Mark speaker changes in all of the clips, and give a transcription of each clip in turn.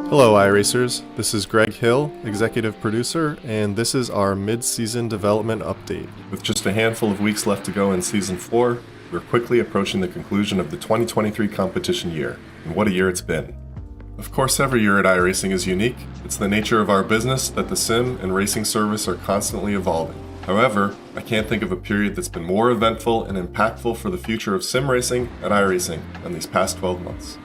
Speaker 1: Hello iRacers, this is Greg Hill, Executive Producer, and this is our mid-season development update. With just a handful of weeks left to go in Season 4, we're quickly approaching the conclusion of the 2023 competition year, and what a year it's been. Of course, every year at iRacing is unique. It's the nature of our business that the sim and racing service are constantly evolving. However, I can't think of a period that's been more eventful and impactful for the future of sim racing at iRacing than these past 12 months.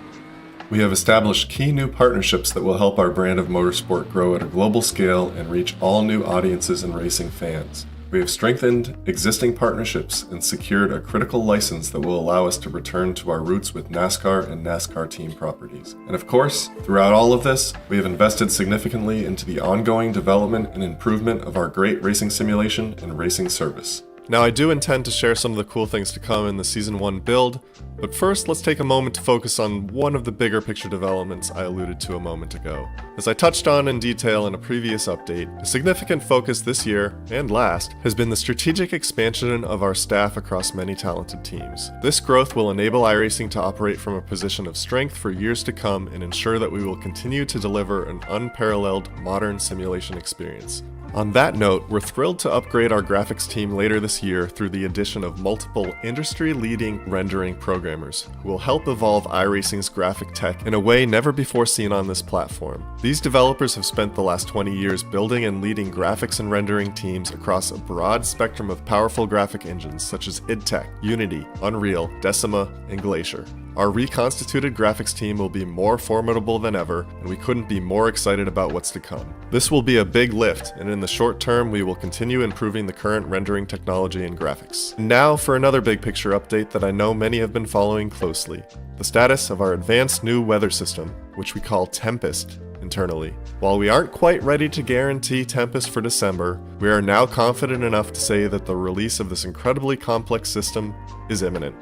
Speaker 1: We have established key new partnerships that will help our brand of motorsport grow at a global scale and reach all new audiences and racing fans. We have strengthened existing partnerships and secured a critical license that will allow us to return to our roots with NASCAR and NASCAR team properties. And of course, throughout all of this, we have invested significantly into the ongoing development and improvement of our great racing simulation and racing service. Now, I do intend to share some of the cool things to come in the Season 1 build, but first let's take a moment to focus on one of the bigger picture developments I alluded to a moment ago. As I touched on in detail in a previous update, a significant focus this year, and last, has been the strategic expansion of our staff across many talented teams. This growth will enable iRacing to operate from a position of strength for years to come and ensure that we will continue to deliver an unparalleled modern simulation experience. On that note, we're thrilled to upgrade our graphics team later this year through the addition of multiple industry-leading rendering programmers who will help evolve iRacing's graphic tech in a way never before seen on this platform. These developers have spent the last 20 years building and leading graphics and rendering teams across a broad spectrum of powerful graphic engines such as idTech, Unity, Unreal, Decima, and Glacier. Our reconstituted graphics team will be more formidable than ever, and we couldn't be more excited about what's to come. This will be a big lift, and in the short term, we will continue improving the current rendering technology and graphics. Now for another big picture update that I know many have been following closely: the status of our advanced new weather system, which we call Tempest internally. While we aren't quite ready to guarantee Tempest for December, we are now confident enough to say that the release of this incredibly complex system is imminent.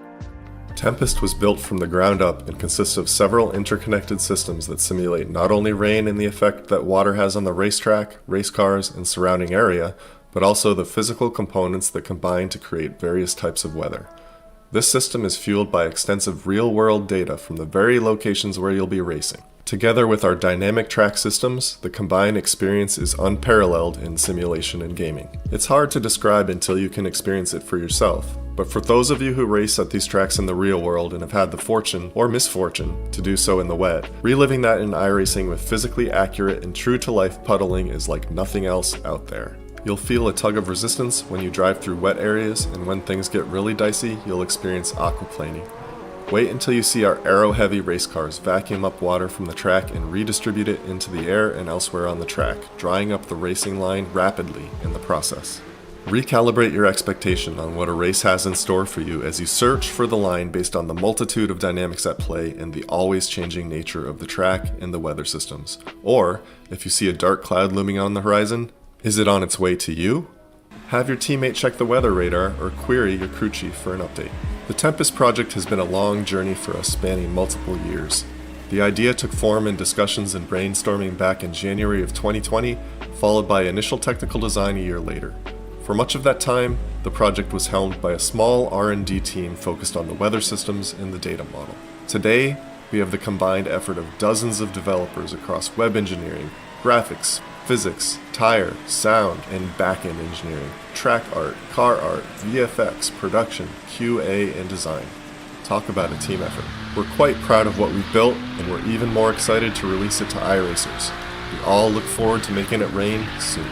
Speaker 1: Tempest was built from the ground up and consists of several interconnected systems that simulate not only rain and the effect that water has on the racetrack, race cars, and surrounding area, but also the physical components that combine to create various types of weather. This system is fueled by extensive real-world data from the very locations where you'll be racing. Together with our dynamic track systems, the combined experience is unparalleled in simulation and gaming. It's hard to describe until you can experience it for yourself, but for those of you who race at these tracks in the real world and have had the fortune, or misfortune, to do so in the wet, reliving that in iRacing with physically accurate and true-to-life puddling is like nothing else out there. You'll feel a tug of resistance when you drive through wet areas, and when things get really dicey, you'll experience aquaplaning. Wait until you see our aero-heavy race cars vacuum up water from the track and redistribute it into the air and elsewhere on the track, drying up the racing line rapidly in the process. Recalibrate your expectation on what a race has in store for you as you search for the line based on the multitude of dynamics at play and the always changing nature of the track and the weather systems. Or, if you see a dark cloud looming on the horizon, is it on its way to you? Have your teammate check the weather radar or query your crew chief for an update. The Tempest project has been a long journey for us spanning multiple years. The idea took form in discussions and brainstorming back in January of 2020, followed by initial technical design a year later. For much of that time, the project was helmed by a small R&D team focused on the weather systems and the data model. Today, we have the combined effort of dozens of developers across web engineering, graphics, physics, tire, sound, and back-end engineering, track art, car art, VFX, production, QA, and design. Talk about a team effort. We're quite proud of what we've built, and we're even more excited to release it to iRacers. We all look forward to making it rain soon.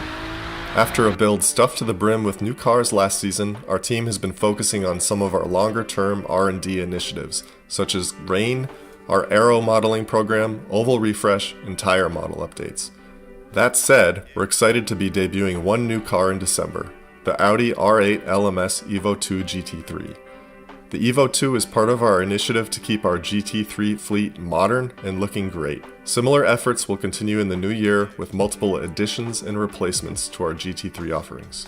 Speaker 1: After a build stuffed to the brim with new cars last season, our team has been focusing on some of our longer-term R&D initiatives, such as Rain, our aero modeling program, oval refresh, and tire model updates. That said, we're excited to be debuting one new car in December, the Audi R8 LMS Evo 2 GT3. The Evo 2 is part of our initiative to keep our GT3 fleet modern and looking great. Similar efforts will continue in the new year with multiple additions and replacements to our GT3 offerings.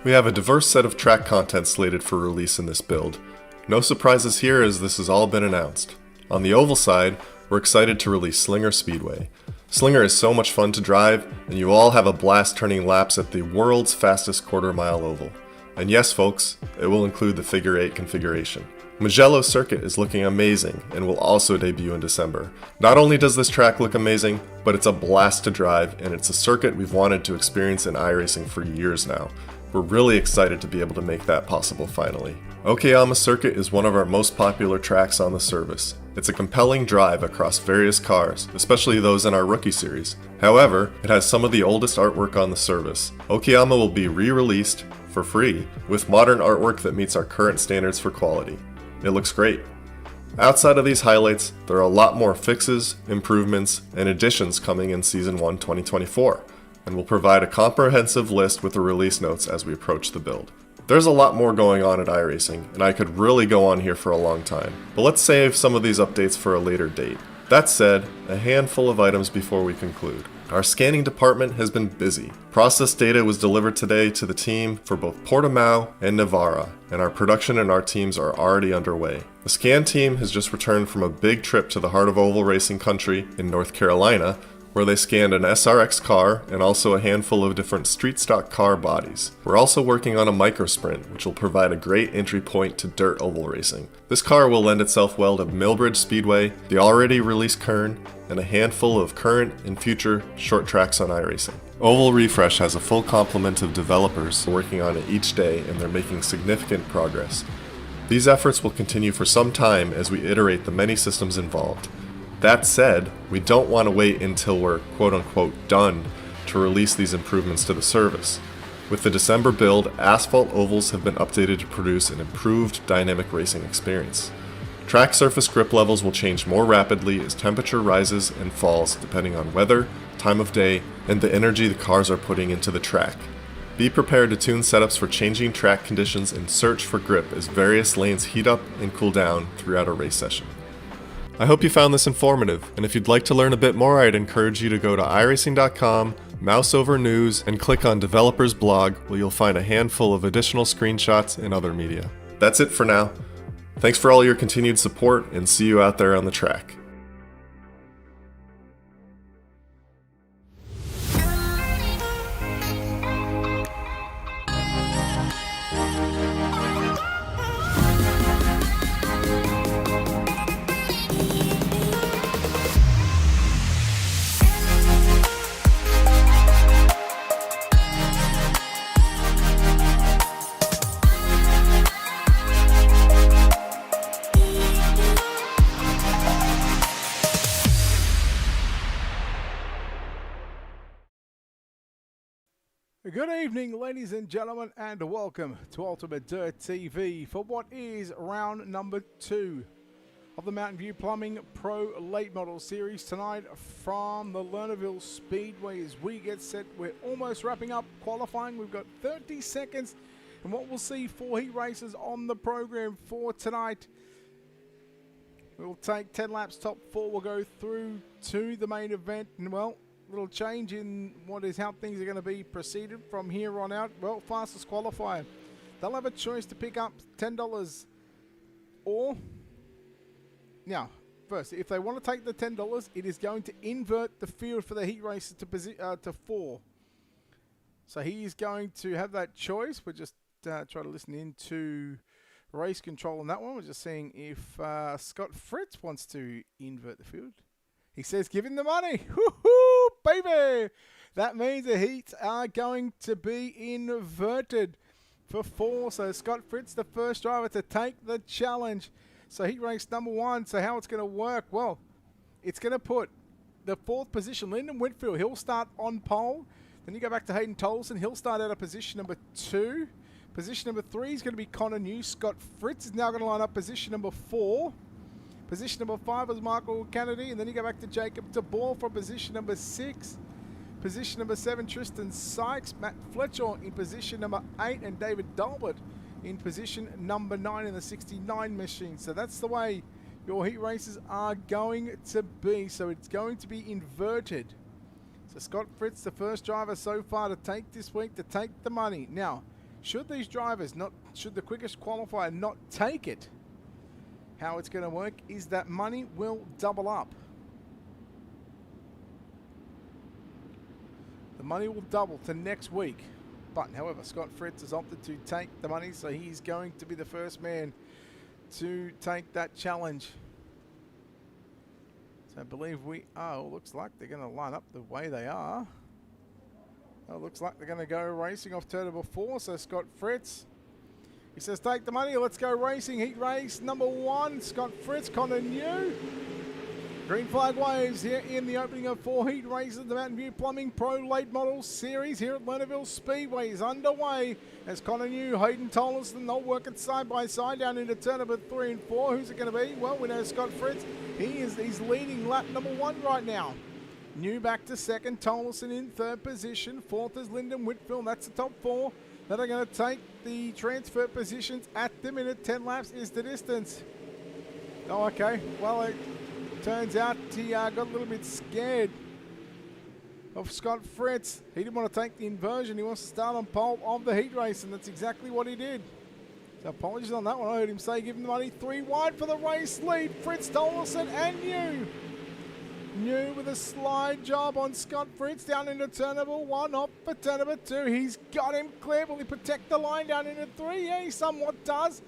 Speaker 1: We have a diverse set of track content slated for release in this build. No surprises here as this has all been announced. On the oval side, we're excited to release Slinger Speedway. Slinger is so much fun to drive, and you all have a blast turning laps at the world's fastest quarter-mile oval. And yes, folks, it will include the figure 8 configuration. Mugello Circuit is looking amazing and will also debut in December. Not only does this track look amazing, but it's a blast to drive, and it's a circuit we've wanted to experience in iRacing for years now. We're really excited to be able to make that possible finally. Okayama Circuit is one of our most popular tracks on the service. It's a compelling drive across various cars, especially those in our Rookie Series. However, it has some of the oldest artwork on the service. Okayama will be re-released for free with modern artwork that meets our current standards for quality. It looks great. Outside of these highlights, there are a lot more fixes, improvements, and additions coming in Season 1 2024, and we'll provide a comprehensive list with the release notes as we approach the build. There's a lot more going on at iRacing, and I could really go on here for a long time, but let's save some of these updates for a later date. That said, a handful of items before we conclude. Our scanning department has been busy. Process data was delivered today to the team for both Portimao and Navarra, and our production and our teams are already underway. The scan team has just returned from a big trip to the heart of oval racing country in North Carolina, where they scanned an SRX car and also a handful of different street stock car bodies. We're also working on a micro sprint, which will provide a great entry point to dirt oval racing. This car will lend itself well to Millbridge Speedway, the already released Kern, and a handful of current and future short tracks on iRacing. Oval Refresh has a full complement of developers working on it each day, and they're making significant progress. These efforts will continue for some time as we iterate the many systems involved. That said, we don't want to wait until we're quote-unquote done to release these improvements to the service. With the December build, asphalt ovals have been updated to produce an improved dynamic racing experience. Track surface grip levels will change more rapidly as temperature rises and falls depending on weather, time of day, and the energy the cars are putting into the track. Be prepared to tune setups for changing track conditions and search for grip as various lanes heat up and cool down throughout a race session. I hope you found this informative, and if you'd like to learn a bit more, I'd encourage you to go to iRacing.com, mouse over news, and click on Developers Blog, where you'll find a handful of additional screenshots and other media. That's it for now. Thanks for all your continued support, and see you out there on the track.
Speaker 2: Good evening, ladies and gentlemen, and welcome to Ultimate Dirt TV for what is round number 2 of the Mountain View Plumbing Pro Late Model Series tonight from the Lernerville Speedway. As we get set, we're almost wrapping up qualifying. We've got 30 seconds, and what we'll see 4 heat races on the program for tonight. We'll take 10 laps, top 4. We'll go through to the main event, and well, little change in how things are going to be proceeded from here on out. Well, fastest qualifier, they'll have a choice to pick up $10 or now first, if they want to take the $10, it is going to invert the field for the heat races to 4. So he is going to have that choice. We're just try to listen into race control on that one. We're just seeing if Scott Fritz wants to invert the field. He says, give him the money. Woohoo, baby. That means the heats are going to be inverted for 4. So Scott Fritz, the first driver to take the challenge. So heat race number 1. So how it's going to work? Well, it's going to put the 4th position, Lyndon Whitfield. He'll start on pole. Then you go back to Hayden Tolson. He'll start out of position number 2. Position number 3 is going to be Connor New. Scott Fritz is now going to line up position number 4. Position number 5 is Michael Kennedy, and then you go back to Jacob DeBoer for position number 6. Position number 7, Tristan Sykes. Matt Fletcher in position number 8, and David Dalbert in position number 9 in the 69 machine. So that's the way your heat races are going to be. So it's going to be inverted. So Scott Fritz, the first driver so far to take this week, to take the money. Now, should these drivers should the quickest qualifier not take it, how it's going to work is that money will double up. The money will double to next week. But, however, Scott Fritz has opted to take the money, so he's going to be the first man to take that challenge. So I believe we are. Looks like they're going to line up the way they are. Looks like they're going to go racing off turn number 4. So Scott Fritz, he says, take the money, let's go racing. Heat race number 1, Scott Fritz, Connor New. Green flag waves here in the opening of 4 heat races. The Mountain View Plumbing Pro Late Model Series here at Lernerville Speedway is underway as Connor New, Hayden Tollison, they'll work it side by side down into turn number 3 and 4. Who's it going to be? Well, we know Scott Fritz. He's leading lap number 1 right now. New back to second, Tollison in third position. Fourth is Lyndon Whitfield. That's the top 4 that are going to take the transfer positions at the minute. 10 laps is the distance. Oh, okay. Well, it turns out he got a little bit scared of Scott Fritz. He didn't want to take the inversion. He wants to start on pole of the heat race, and that's exactly what he did. So apologies on that one. I heard him say give him the money. 3 wide for the race lead. Fritz, Tollison and New. New with a slide job on Scott Fritz down into turn number 1, off for turn number 2. He's got him clear. Will he protect the line down into 3? Yeah, he somewhat does.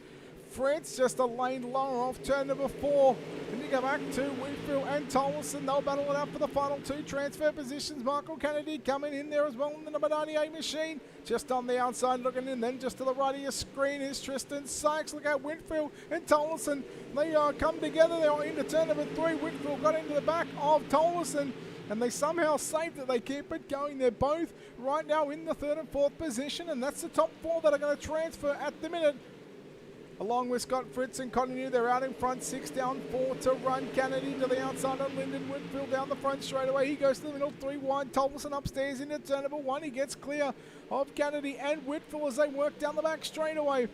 Speaker 2: Fritz just a lane lower off turn number 4. And you go back to Whitfield and Tollison. They'll battle it out for the final 2 transfer positions. Michael Kennedy coming in there as well in the number 98 machine. Just on the outside looking in. Then just to the right of your screen is Tristan Sykes. Look at Whitfield and Tollison. They come together. They're into turn number 3. Whitfield got into the back of Tollison. And they somehow saved it. They keep it going. They're both right now in the 3rd and 4th position. And that's the top 4 that are going to transfer at the minute. Along with Scott Fritz and Connor New, they're out in front, 6 down, 4 to run. Kennedy to the outside of Lyndon Whitfield down the front straight away. He goes to the middle, 3 wide. Tollison upstairs into turn number 1. He gets clear of Kennedy and Whitfield as they work down the back straight away.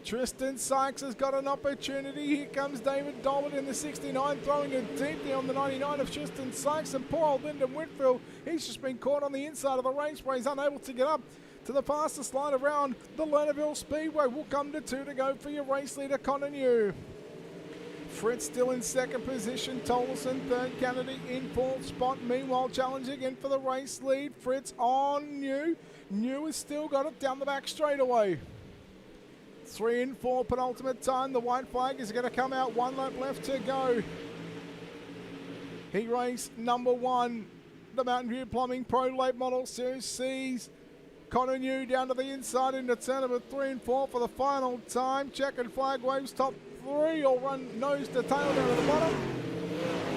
Speaker 2: Tristan Sykes has got an opportunity. Here comes David Dolbert in the 69, throwing it deeply on the 99 of Tristan Sykes. And poor old Lyndon Whitfield, he's just been caught on the inside of the raceway. He's unable to get up to the fastest line around the Lernerville Speedway. Will come to 2 to go for your race leader, Connor New. Fritz still in 2nd position. Tollison 3rd. Kennedy in 4th spot. Meanwhile, challenging again for the race lead. Fritz on New. New has still got it down the back straightaway. 3 and 4 penultimate time. The white flag is going to come out. 1 lap left to go. Heat race number 1. The Mountain View Plumbing Pro Late Model Series C's Connor New down to the inside into turn number 3 and 4 for the final time. Checkered flag waves top 3. Or run nose to tail down to the bottom.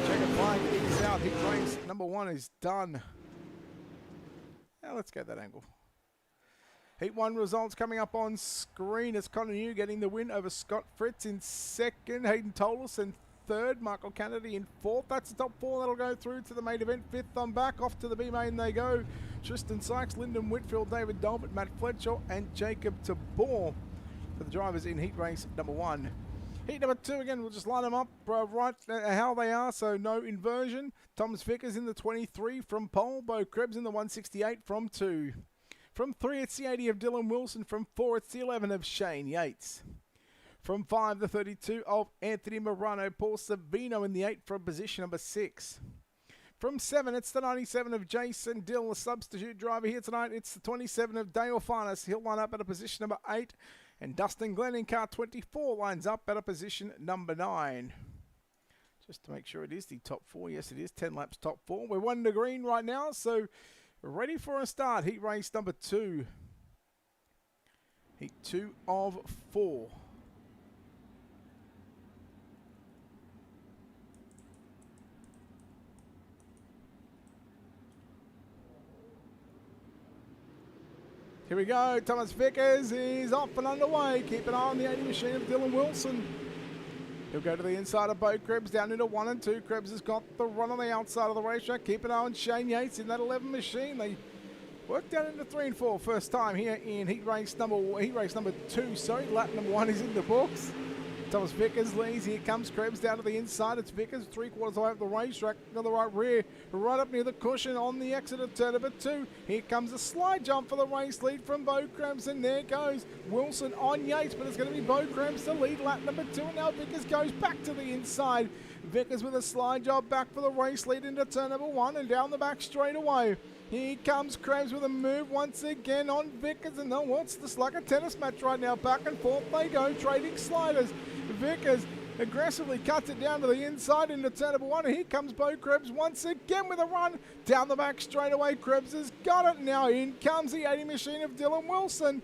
Speaker 2: Checkered flag is out. Heat race number 1 is done. Now let's get that angle. Heat 1 results coming up on screen. It's Connor New getting the win over Scott Fritz in 2nd. Hayden Tollison 3rd. Michael Kennedy in 4th. That's the top 4 that'll go through to the main event. 5th on back. Off to the B main they go. Tristan Sykes, Lyndon Whitfield, David Dolbert, Matt Fletcher and Jacob Tabor for the drivers in heat race number 1. Heat number 2, again, we'll just line them up right how they are, so no inversion. Thomas Vickers in the 23 from pole. Bo Krebs in the 168 from 2. From 3, it's the 80 of Dylan Wilson. From 4, it's the 11 of Shane Yates. From 5, the 32 of Anthony Morano. Paul Savino in the 8 from position number 6. From 7, it's the 97 of Jason Dill, the substitute driver here tonight. It's the 27 of Dale Farnes. He'll line up at a position number 8. And Dustin Glenn in car 24 lines up at a position number 9. Just to make sure it is the top 4. Yes, it is. 10 laps top 4. We're 1 to green right now, so we're ready for a start. Heat race number 2. Heat 2 of 4. Here we go. Thomas Vickers is off and underway. Keep an eye on the 80 machine of Dylan Wilson. He'll go to the inside of Bo Krebs down into 1 and 2. Krebs has got the run on the outside of the racetrack. Keep an eye on Shane Yates in that 11 machine. They work down into 3 and 4 first time here in heat race number 2. Sorry, lap number 1 is in the books. Thomas Vickers leads. Here comes Krebs down to the inside. It's Vickers 3/4 away up the racetrack on the right rear, right up near the cushion on the exit of turn number 2. Here comes a slide jump for the race lead from Bo Krebs, and there goes Wilson on Yates, but it's going to be Bo Krebs to lead lap number 2, and now Vickers goes back to the inside. Vickers with a slide job back for the race lead into turn number 1 and down the back straight away. Here comes Krebs with a move once again on Vickers, and what's this like a tennis match right now? Back and forth they go, trading sliders. Vickers aggressively cuts it down to the inside into turn number 1. Here comes Bo Krebs once again with a run down the back straight away. Krebs has got it now. In comes the 80 machine of Dylan Wilson.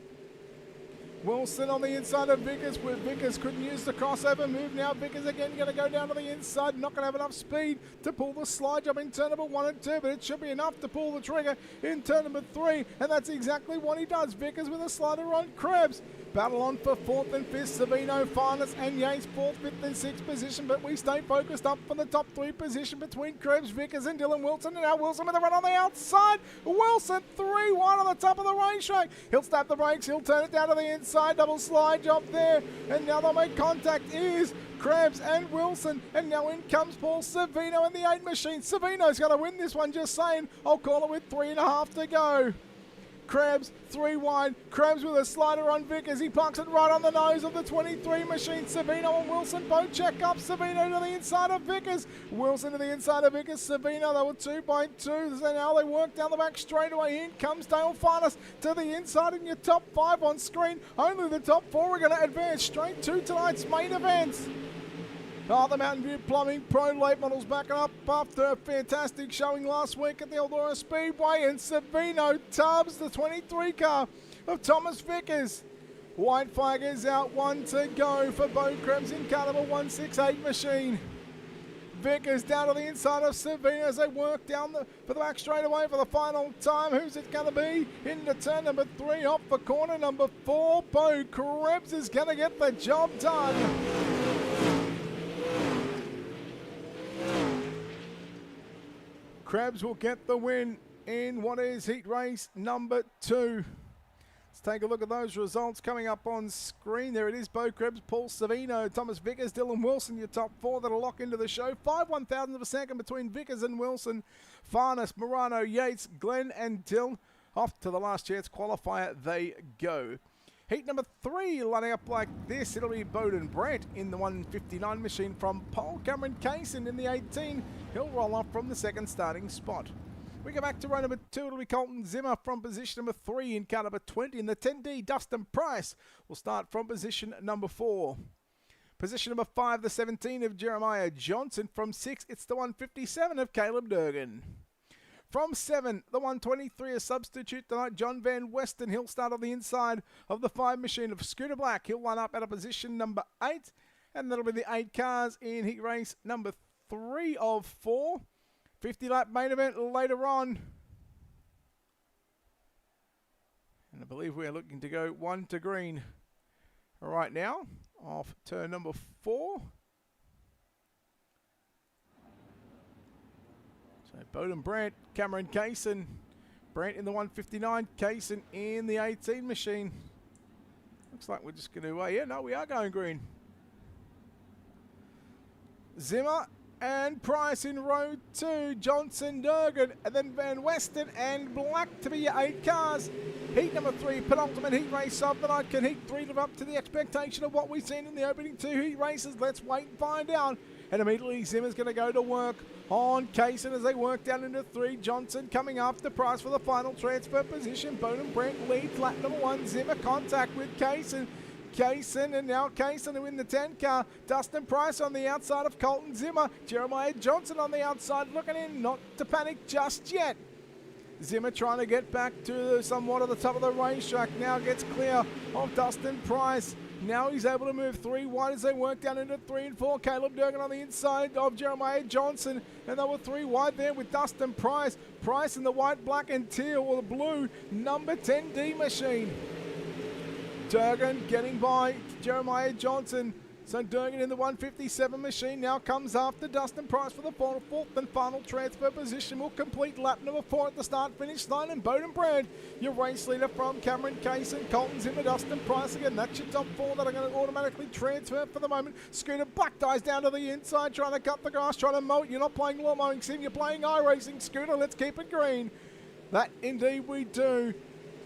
Speaker 2: Wilson on the inside of Vickers, where Vickers couldn't use the crossover move. Now Vickers again going to go down to the inside, not going to have enough speed to pull the slide jump in turn number 1 and 2, but it should be enough to pull the trigger in turn number 3, and that's exactly what he does. Vickers with a slider on Krebs. Battle on for 4th and 5th, Savino, Farnes and Yates 4th, 5th and 6th position, but we stay focused up for the top 3 position between Krebs, Vickers and Dylan Wilson, and now Wilson with a run on the outside. Wilson 3-1 on the top of the racetrack. He'll stop the brakes, he'll turn it down to the inside, double slide jump there, and now they'll make contact. Is Krebs and Wilson, and now in comes Paul Savino and the 8 machine. Savino's going to win this one, just saying. I'll call it with 3.5 to go. Krebs 3 wide. Krebs with a slider on Vickers. He parks it right on the nose of the 23 machine. Savino and Wilson both check up. Savino to the inside of Vickers. Wilson to the inside of Vickers. Savino, they were 2 by 2. So now they work down the back straight away. In comes Dale Farnes to the inside in your top 5 on screen. Only the top 4 are going to advance straight to tonight's main event. The Mountain View Plumbing Pro Late Models backing up after a fantastic showing last week at the Eldora Speedway, and Savino tubs the 23 car of Thomas Vickers. White flag is out, 1 to go for Bo Krebs in car number 168 machine. Vickers down to the inside of Savino as they work down for the back straight away for the final time. Who's it going to be? Into turn number 3, off for corner number 4. Bo Krebs is going to get the job done. Krebs will get the win in what is heat race number 2. Let's take a look at those results coming up on screen. There it is, Bo Krebs, Paul Savino, Thomas Vickers, Dylan Wilson, your top 4 that'll lock into the show. 5/1000 of a second between Vickers and Wilson. Farnes, Morano, Yates, Glenn and Dill. Off to the last chance qualifier they go. Heat number 3 lining up like this. It'll be Bowden Brent in the 159 machine from Paul. Cameron Kaysen in the 18. He'll roll off from the second starting spot. We go back to row number 2. It'll be Colton Zimmer from position number 3 in car number 20. In the 10D, Dustin Price will start from position number 4. Position number 5, the 17 of Jeremiah Johnson. From 6, it's the 157 of Caleb Durgan. From 7, the 123, a substitute tonight, John Van Westen. He'll start on the inside of the 5 machine of Scooter Black. He'll line up at a position number 8, and that'll be the 8 cars in heat race number 3 of 4. 50-lap main event later on. And I believe we're looking to go 1 to green right now off turn number 4. So Bowden Brent, Cameron Kaysen. Brent in the 159, Kaysen in the 18 machine. Looks like we're just going to, we are going green. Zimmer and Price in row 2, Johnson, Durgan, and then Van Westen and Black to be your 8 cars. Heat number 3, penultimate heat race of the night. Can heat 3 live up to the expectation of what we've seen in the opening 2 heat races? Let's wait and find out. And immediately Zimmer's going to go to work on Kaysen as they work down into 3. Johnson coming after Price for the final transfer position. Bowden Brent leads lap number 1. Zimmer contact with Kaysen. And now Kaysen to win the 10 car. Dustin Price on the outside of Colton Zimmer. Jeremiah Johnson on the outside looking in, not to panic just yet. Zimmer trying to get back to somewhat at the top of the racetrack. Now gets clear of Dustin Price. Now he's able to move 3 wide as they work down into 3 and 4. Caleb Durgan on the inside of Jeremiah Johnson. And they were 3 wide there with Dustin Price. Price in the white, black and teal, or the blue number 10D machine. Durgan getting by Jeremiah Johnson. So Durgan in the 157 machine now comes after Dustin Price for the 4th and final transfer position. Will complete lap number 4 at the start-finish line. And Bowden Brand, your race leader from Cameron Kaysen, Colton Zimmer, Dustin Price again. That's your top 4 that are going to automatically transfer for the moment. Scooter Black dies down to the inside, trying to cut the grass, trying to mow it. You're not playing lawn mowing sim, you're playing iRacing. Scooter, let's keep it green. That indeed we do.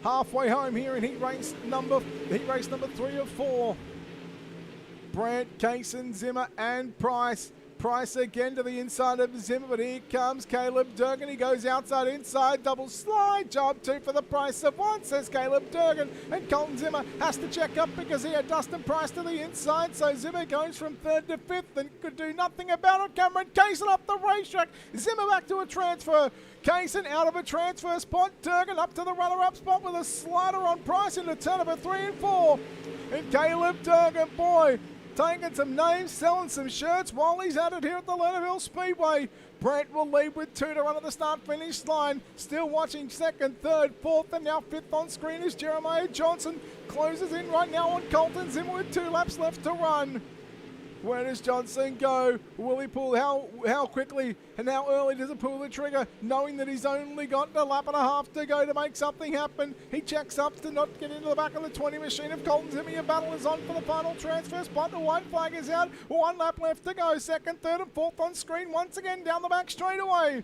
Speaker 2: Halfway home here in heat race number 3 of 4. Brandt, Kaysen, Zimmer and Price Price again to the inside of Zimmer, but here comes Caleb Durgan. He goes outside, inside, double slide. Job 2 for the price of 1, says Caleb Durgan. And Colton Zimmer has to check up because he had Dustin Price to the inside. So Zimmer goes from 3rd to 5th and could do nothing about it. Cameron Kaysen up the racetrack. Zimmer back to a transfer. Kaysen out of a transfer spot. Durgan up to the runner-up spot with a slider on Price into turn number 3 and 4. And Caleb Durgan, boy, taking some names, selling some shirts while he's at it here at the Lernerville Speedway. Brent will lead with 2 to run at the start-finish line. Still watching 2nd, 3rd, 4th, and now 5th on screen is Jeremiah Johnson. Closes in right now on Colton Zimmer with 2 laps left to run. Where does Johnson go? Will he pull? How quickly and how early does he pull the trigger, knowing that he's only got a lap and a half to go to make something happen? He checks up to not get into the back of the 20 machine of Colton Zimmer. Your battle is on for the final transfer spot. The white flag is out. 1 lap left to go. 2nd, 3rd, and 4th on screen once again down the back straightaway.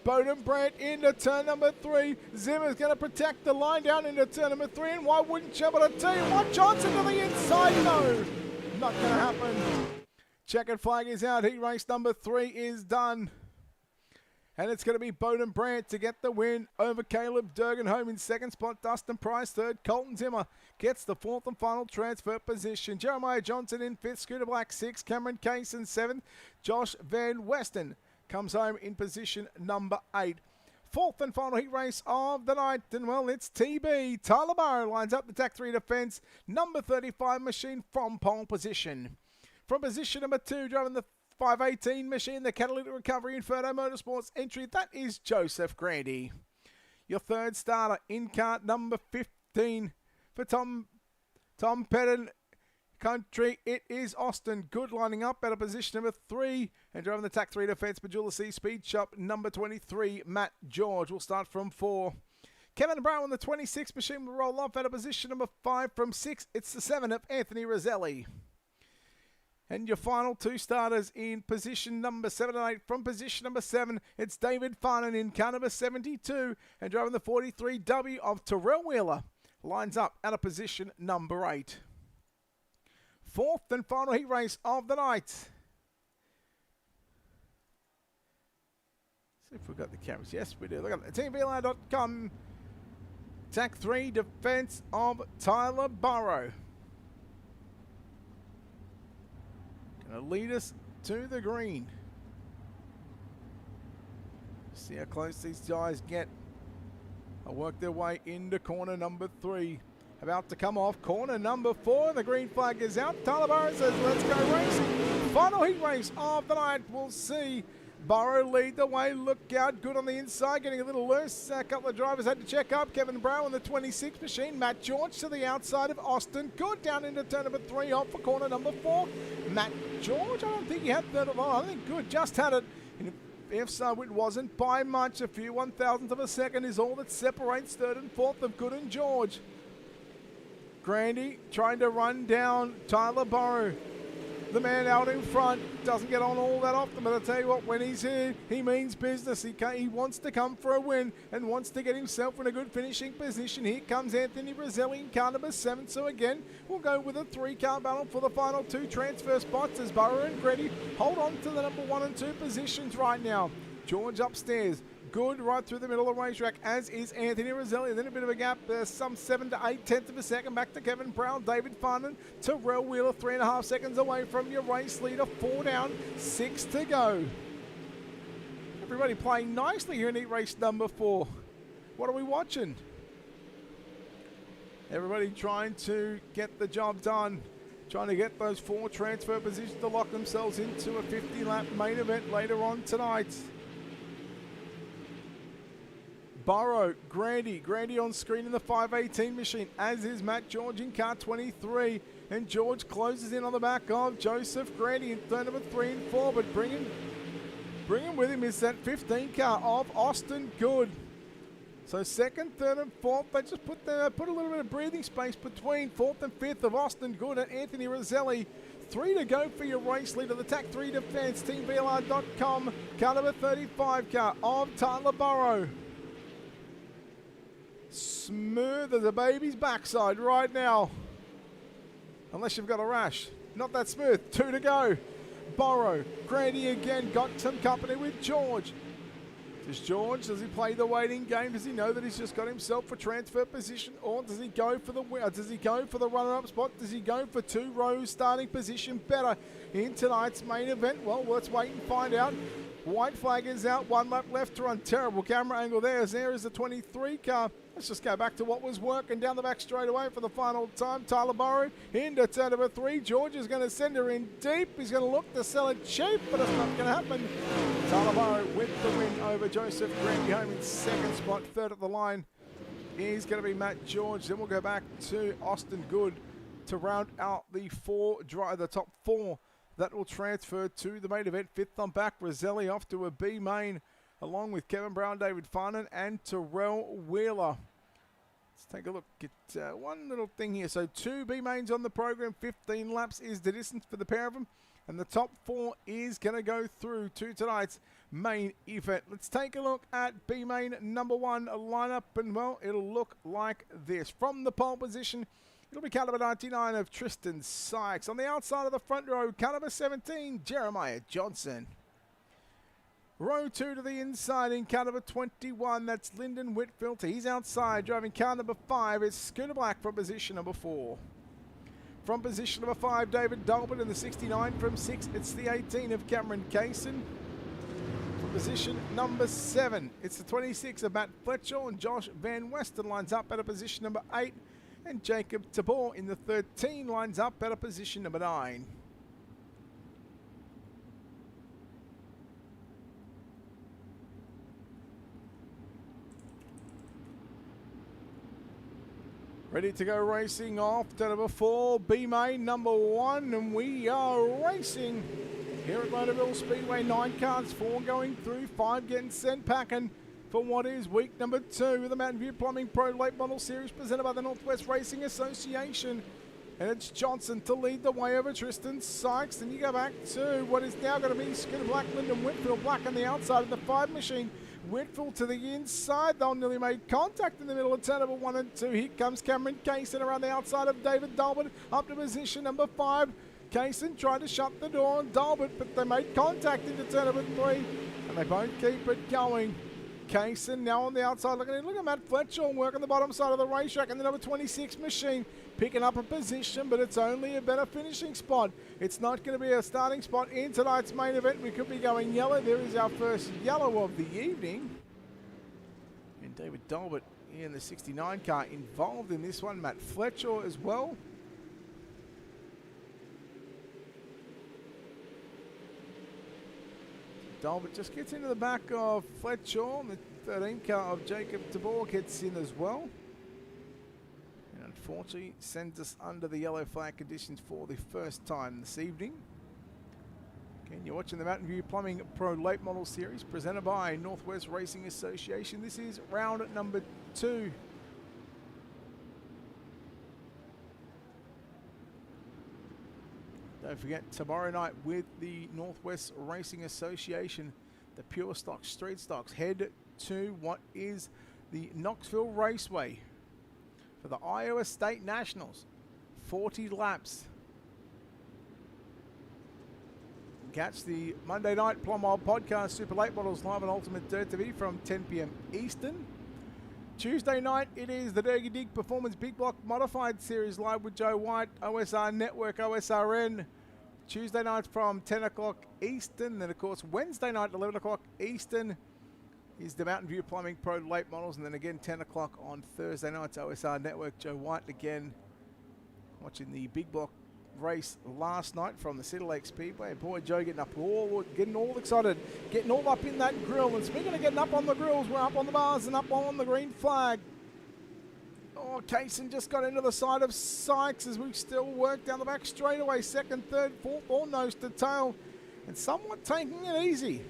Speaker 2: Bowden Brandt into turn number 3. Zimmer's going to protect the line down into turn number 3. And why wouldn't you? But I tell you what, Johnson to the inside. No, not going to happen. Checkered flag is out. Heat race number 3 is done. And it's going to be Bowden Brandt to get the win over Caleb Durgan. Home in 2nd spot. Dustin Price 3rd. Colton Zimmer gets the 4th and final transfer position. Jeremiah Johnson in 5th. Scooter Black 6th. Cameron Kaysen 7th. Josh Van Westen comes home in position number 8. 4th and final heat race of the night. And well, it's TB. Tyler Barrow lines up the TAC 3 defense. Number 35 machine from pole position. From position number 2, driving the 518 machine, the Catalytic Recovery Inferno Motorsports entry, that is Joseph Grandy. Your 3rd starter in cart number 15 for Tom Pettin Country. It is Austin Good lining up at a position number 3 and driving the TAC 3 defense, Bajula C Speed Shop number 23, Matt George will start from 4. Kevin Brown on the 26 machine will roll off at a position number 5 from 6. It's the 7 of Anthony Roselli. And your final 2 starters in position number 7 and 8. From position number 7, it's David Farnan in car number 72. And driving the 43W of Terrell Wheeler lines up at a position number 8. 4th and final heat race of the night. See if we've got the cameras. Yes, we do. Look at TeamVLR.com. TAC 3 defense of Tyler Burrow. Going to lead us to the green. See how close these guys get. They'll work their way into corner number 3. About to come off corner number 4. The green flag is out. Tyler Burrow says, let's go racing. Final heat race of the night. We'll see Burrow lead the way. Look out. Good on the inside. Getting a little loose. A couple of drivers had to check up. Kevin Brown on the 26 machine. Matt George to the outside of Austin. Good down into turn number 3 off for corner number 4. Matt George, I don't think he had that. I think Good just had it. And if so, it wasn't by much. A few 1,000th of a second is all that separates 3rd and 4th of Good and George. Grandy trying to run down Tyler Burrow. The man out in front doesn't get on all that often, but I tell you what, when he's here, he means business. He wants to come for a win and wants to get himself in a good finishing position. Here comes Anthony Roselli in car number 7. So again, we'll go with a 3-car battle for the final 2 transfer spots as Burrow and Grandy hold on to the number 1 and 2 positions right now. George upstairs. Good right through the middle of the racetrack, as is Anthony Roselli. Then a bit of a gap, some 7 to 8 tenths of a second back to Kevin Brown. David Farnan, Terrell Wheeler, 3.5 seconds away from your race leader. 4 down, 6 to go. Everybody playing nicely here in heat race number 4. What are we watching? Everybody trying to get the job done. Trying to get those 4 transfer positions to lock themselves into a 50-lap main event later on tonight. Burrow, Grandy on screen in the 518 machine, as is Matt George in car 23. And George closes in on the back of Joseph Grandy in turn number 3 and 4. But bringing with him is that 15 car of Austin Good. So 2nd, 3rd, and 4th, they just put a little bit of breathing space between 4th and 5th of Austin Good and Anthony Roselli. 3 to go for your race leader, the TAC 3 defense, TeamVLR.com, car number 35 car of Tyler Burrow. Smooth as a baby's backside right now. Unless you've got a rash. Not that smooth. 2 to go. Borrow. Grady again got some company with George. Does he play the waiting game? Does he know that he's just got himself a transfer position, or does he go for the runner-up spot? Does he go for 2 rows starting position better in tonight's main event? Well, let's wait and find out. White flag is out, 1 lap left to run. Terrible camera angle there, as there is the 23 car. Let's just go back to what was working down the back straight away for the final time. Tyler Burrow into turn number 3. George is going to send her in deep. He's going to look to sell it cheap, but it's not going to happen. Tyler Burrow with the win over Joseph Grandy home in second spot. Third at the line is going to be Matt George. Then we'll go back to Austin Good to round out the top 4 that will transfer to the main event. Fifth on back, Roselli off to a B main, along with Kevin Brown, David Farnan, and Terrell Wheeler. Let's take a look at one little thing here. So 2 B mains on the program, 15 laps is the distance for the pair of them, and the top 4 is going to go through to tonight's main event. Let's take a look at B main number 1 lineup, and well, it'll look like this. From the pole position, it'll be car number 99 of Tristan Sykes. On the outside of the front row, car number 17, Jeremiah Johnson. Row 2 to the inside in car number 21, that's Lyndon Whitfield. He's outside, driving car number 5 is Scooter Black from position number 4. From position number 5, David Dalbert in the 69. From 6, it's the 18 of Cameron Kaysen. From position number 7, it's the 26 of Matt Fletcher, and Josh Van Westen lines up at a position number 8. And Jacob Tabor in the 13 lines up at a position number 9. Ready to go racing off to number 4, B main number 1, and we are racing here at Lernerville Speedway. 9 cars, 4 going through, 5 getting sent packing for what is week number 2 of the Mountain View Plumbing Pro Late Model Series presented by the Northwest Racing Association. And it's Johnson to lead the way over Tristan Sykes. Then you go back to what is now going to be Scooter Black, Lyndon Whitfield. Black on the outside of the 5 machine. Whitfield to the inside. They'll nearly make contact in the middle of turn number 1 and 2. Here comes Cameron Kaysen around the outside of David Dalbert up to position number 5. Kaysen tried to shut the door on Dalbert, but they made contact into turn number 3, and they both keep it going. Kaysen now on the outside looking in. Look at Matt Fletcher working the bottom side of the racetrack, and the number 26 machine picking up a position, but it's only a better finishing spot. It's not going to be a starting spot in tonight's main event. We could be going yellow. There is our first yellow of the evening. And David Dalbert in the 69 car involved in this one. Matt Fletcher as well. Dalbert just gets into the back of Fletcher. The 13 car of Jacob Tabor gets in as well. And unfortunately sends us under the yellow flag conditions for the first time this evening. Again, you're watching the Mountain View Plumbing Pro Late Model Series presented by Northwest Racing Association. This is round number 2. Don't forget, tomorrow night with the Northwest Racing Association, the Pure Stocks Street Stocks head to what is the Knoxville Raceway for the Iowa State Nationals. 40 laps. Catch the Monday Night Plum Wild Podcast Super Late Models live on Ultimate Dirt TV from 10 p.m. Eastern. Tuesday night, it is the Dergy Dig Performance Big Block Modified Series live with Joe White, OSR Network, OSRN. Tuesday night from 10 o'clock Eastern. Then, of course, Wednesday night, 11 o'clock Eastern, is the Mountain View Plumbing Pro Late Models. And then again, 10 o'clock on Thursday nights, OSR Network. Joe White again watching the Big Block race last night from the Cedar Lake Speedway. Boy, Joe getting all excited, getting all up in that grill. And speaking of getting up on the grills, we're up on the bars and up on the green flag. Oh, Kaysen just got into the side of Sykes as we still work down the back straightaway. Second, third, fourth, all nose to tail, and somewhat taking it easy.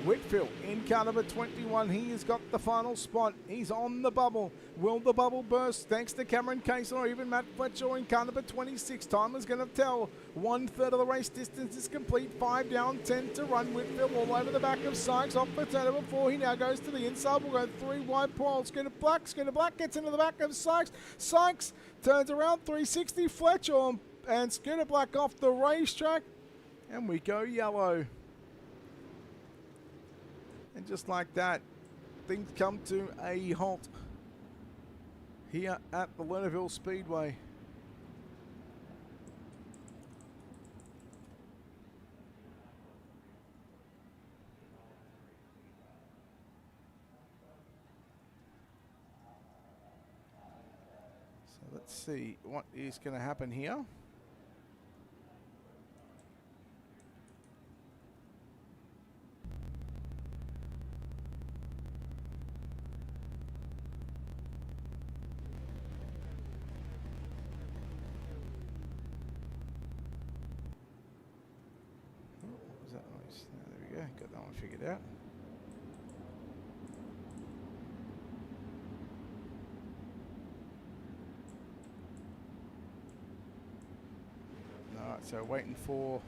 Speaker 2: Whitfield in car number 21. He has got the final spot. He's on the bubble. Will the bubble burst thanks to Cameron Kaysen or even Matt Fletcher in car number 26? Time is going to tell. 1/3 of the race distance is complete. 5 down, 10 to run. Whitfield all over the back of Sykes. Off for turn number 4. He now goes to the inside. We'll go 3 wide pole. Scooter Black. Scooter Black gets into the back of Sykes. Sykes turns around 360. Fletcher and Scooter Black off the racetrack. And we go yellow. And just like that, things come to a halt here at the Lernerville Speedway. So let's see what is going to happen here. There we go, got that one figured out. Alright, so waiting for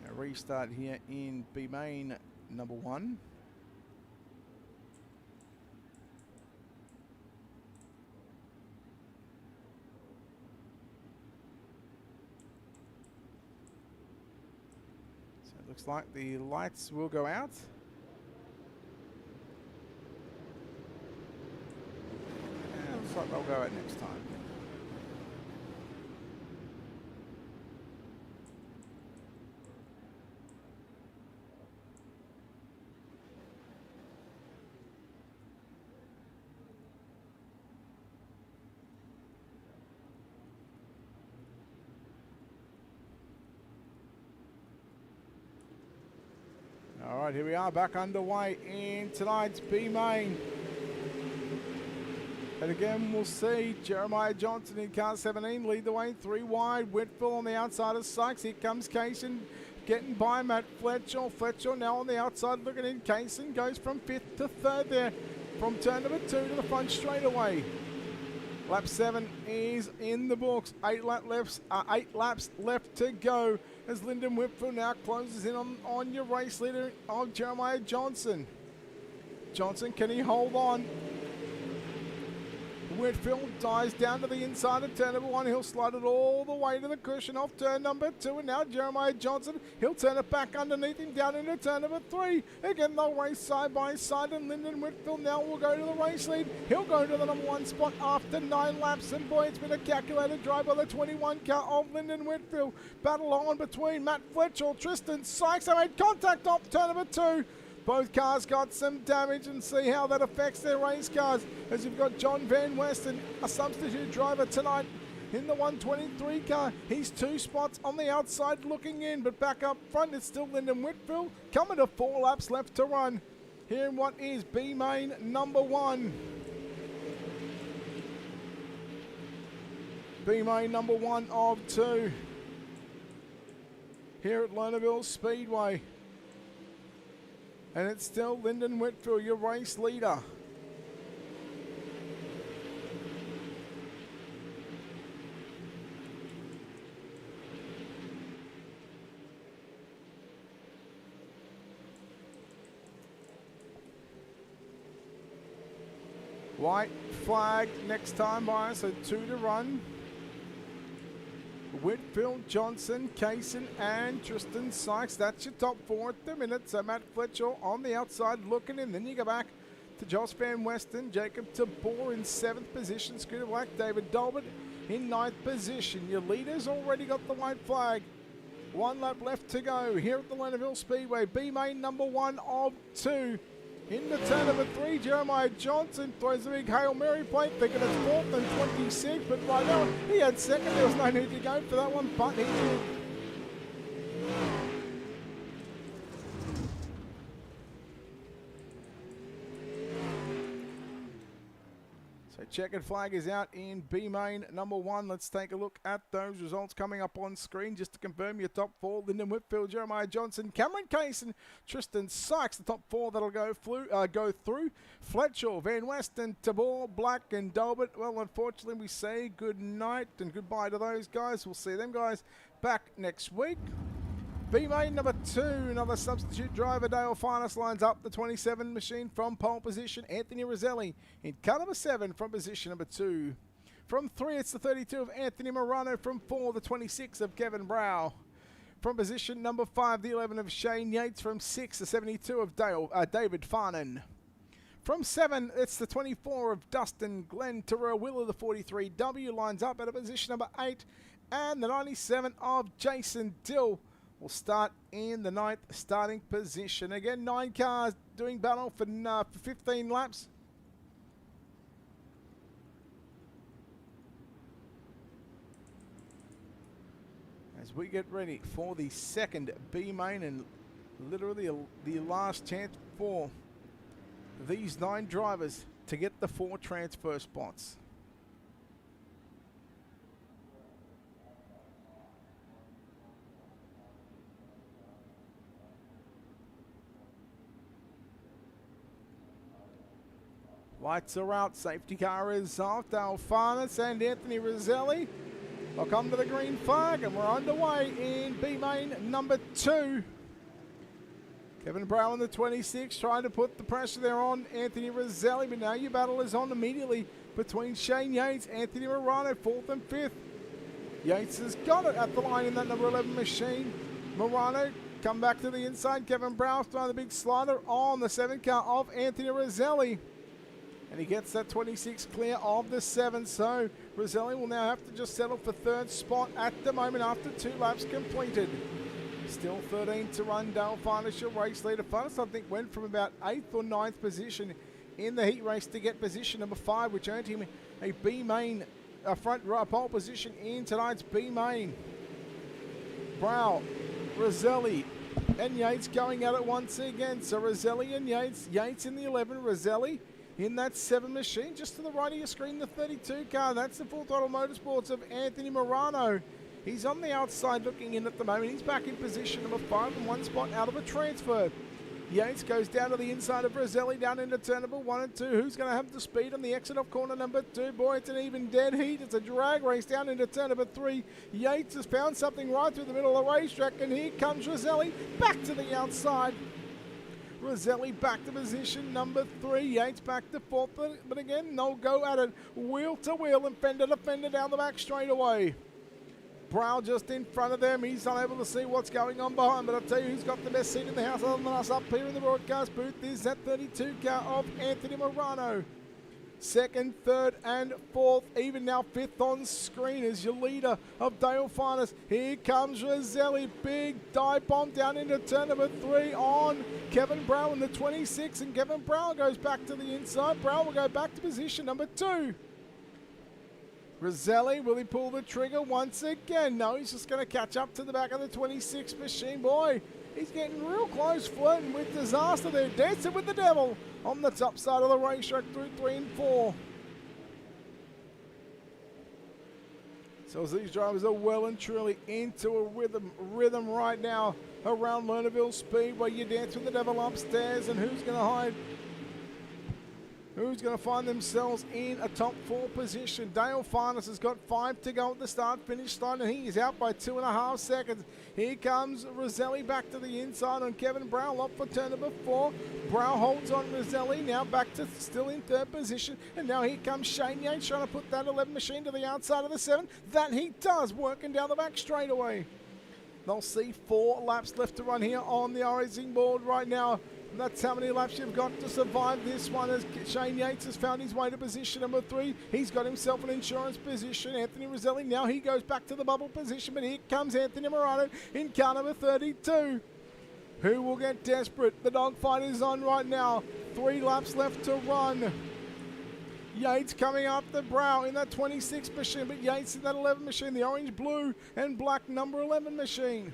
Speaker 2: a restart here in B main number 1. Looks like the lights will go out. And looks like they'll go out next time. All right, here we are back underway in tonight's B main. And again, we'll see Jeremiah Johnson in car 17 lead the way 3 wide. Whitfield on the outside of Sykes. Here comes Kaysen getting by Matt Fletcher. Fletcher now on the outside looking in. Kaysen goes from 5th to 3rd there. From turn number 2 to the front straightaway. Lap 7 is in the books. 8 laps left to go as Lyndon Whitfield now closes in on your race leader of Jeremiah Johnson. Johnson, can he hold on? Whitfield dives down to the inside of turn number 1. He'll slide it all the way to the cushion off turn number 2. And now Jeremiah Johnson, he'll turn it back underneath him down into turn number 3. Again, they'll race side by side. And Lyndon Whitfield now will go to the race lead. He'll go to the number 1 spot after 9 laps. And boy, it's been a calculated drive by the 21 car of Lyndon Whitfield. Battle on between Matt Fletcher, Tristan Sykes. They made contact off turn number 2. Both cars got some damage, and see how that affects their race cars as you've got John Van Westen, a substitute driver tonight in the 123 car. He's 2 spots on the outside looking in, but back up front it's still Lyndon Whitfield coming to 4 laps left to run here in what is B main number 1. B main number 1 of 2 here at Lernerville Speedway. And it's still Lyndon Whitfield, your race leader. White flag next time by, so 2 to run. Whitfield, Johnson, Kaysen, and Tristan Sykes. That's your top 4 at the minute. So Matt Fletcher on the outside looking in. Then you go back to Josh Van Westen, Jacob Tabor in 7th position. Scooter Black, David Dolbert in 9th position. Your leader's already got the white flag. 1 lap left to go here at the Lernerville Speedway. B main number 1 of 2. In the turn number 3, Jeremiah Johnson throws a big Hail Mary plate, thinking it's 4th and 26, but right now he had 2nd. There was no need to go for that one, but he did. So checkered flag is out in B main number 1. Let's take a look at those results coming up on screen just to confirm your top 4. Lyndon Whitfield, Jeremiah Johnson, Cameron Kaysen, Tristan Sykes, the top 4 that'll go through. Fletcher, Van Westen, Tabor, Black, and Dolbert. Well, unfortunately, we say good night and goodbye to those guys. We'll see them guys back next week. B main number 2, another substitute driver, Dale Finest lines up the 27 machine from pole position. Anthony Roselli in car number 7 from position number 2. From 3, it's the 32 of Anthony Morano. From 4, the 26 of Kevin Brow. From position number 5, the 11 of Shane Yates. From 6, the 72 of David Farnan. From 7, it's the 24 of Dustin Glenn. Terrell Willer, the 43W, lines up at a position number 8. And the 97 of Jason Dill will start in the 9th starting position. Again, 9 cars doing battle for 15 laps. As we get ready for the second B main and literally the last chance for these 9 drivers to get the 4 transfer spots. Lights are out, safety car is off. Alfanis and Anthony Roselli will come to the green flag, and we're underway in B main number 2. Kevin Brown, the 26, trying to put the pressure there on Anthony Roselli, but now your battle is on immediately between Shane Yates, Anthony Morano, 4th and 5th. Yates has got it at the line in that number 11 machine. Morano come back to the inside. Kevin Brown throwing the big slider on the 7 car of Anthony Roselli. And he gets that 26 clear of the 7. So Roselli will now have to just settle for 3rd spot at the moment after 2 laps completed. Still 13 to run. Dale Farnish, your race leader. Farnish, I think, went from about 8th or 9th position in the heat race to get position number 5, which earned him a B main, a front row pole position in tonight's B main. Brow, Roselli, and Yates going at it once again. So Roselli and Yates. Yates in the 11, Roselli in that 7 machine. Just to the right of your screen, the 32 car. That's the Full Throttle Motorsports of Anthony Morano. He's on the outside looking in at the moment. He's back in position number 5 and 1 spot out of a transfer. Yates goes down to the inside of Roselli, down into turn number 1 and 2. Who's going to have the speed on the exit off corner number 2? Boy, it's an even dead heat. It's a drag race down into turn number 3. Yates has found something right through the middle of the racetrack, and here comes Roselli back to the outside. Roselli back to position number 3. Yates back to 4th, but again, no go at it. Wheel to wheel and fender to fender down the back straightaway. Brow just in front of them. He's unable to see what's going on behind, but I'll tell you who's got the best seat in the house other than us up here in the broadcast booth is that 32 car of Anthony Morano. 2nd, 3rd, and 4th. Even now 5th on screen is your leader of Dale Farnes. Here comes Roselli. Big dive bomb down into turn number 3 on Kevin Brown in the 26. And Kevin Brown goes back to the inside. Brown will go back to position number 2. Roselli, will he pull the trigger once again? No, he's just going to catch up to the back of the 26 machine. Boy, he's getting real close, flirting with disaster there. Dancing with the devil on the top side of the racetrack through 3 and 4. So as these drivers are well and truly into a rhythm right now around Lernerville Speedway. You dance with the devil upstairs, and who's going to hide? Who's going to find themselves in a top 4 position? Dale Farnes has got 5 to go at the start-finish line, and he is out by 2.5 seconds. Here comes Roselli back to the inside on Kevin Brown, off for turn number 4. Brown holds on Roselli, now back to still in 3rd position. And now here comes Shane Yates trying to put that 11 machine to the outside of the 7. That he does, working down the back straightaway. They'll see 4 laps left to run here on the racing board right now. And that's how many laps you've got to survive this one, as Shane Yates has found his way to position number 3. He's got himself an insurance position. Anthony Roselli, now he goes back to the bubble position, but here comes Anthony Morano in car number 32. Who will get desperate? The dogfight is on right now. 3 laps left to run. Yates coming up the Brow in that 26 machine, but Yates in that 11 machine, the orange, blue, and black number 11 machine.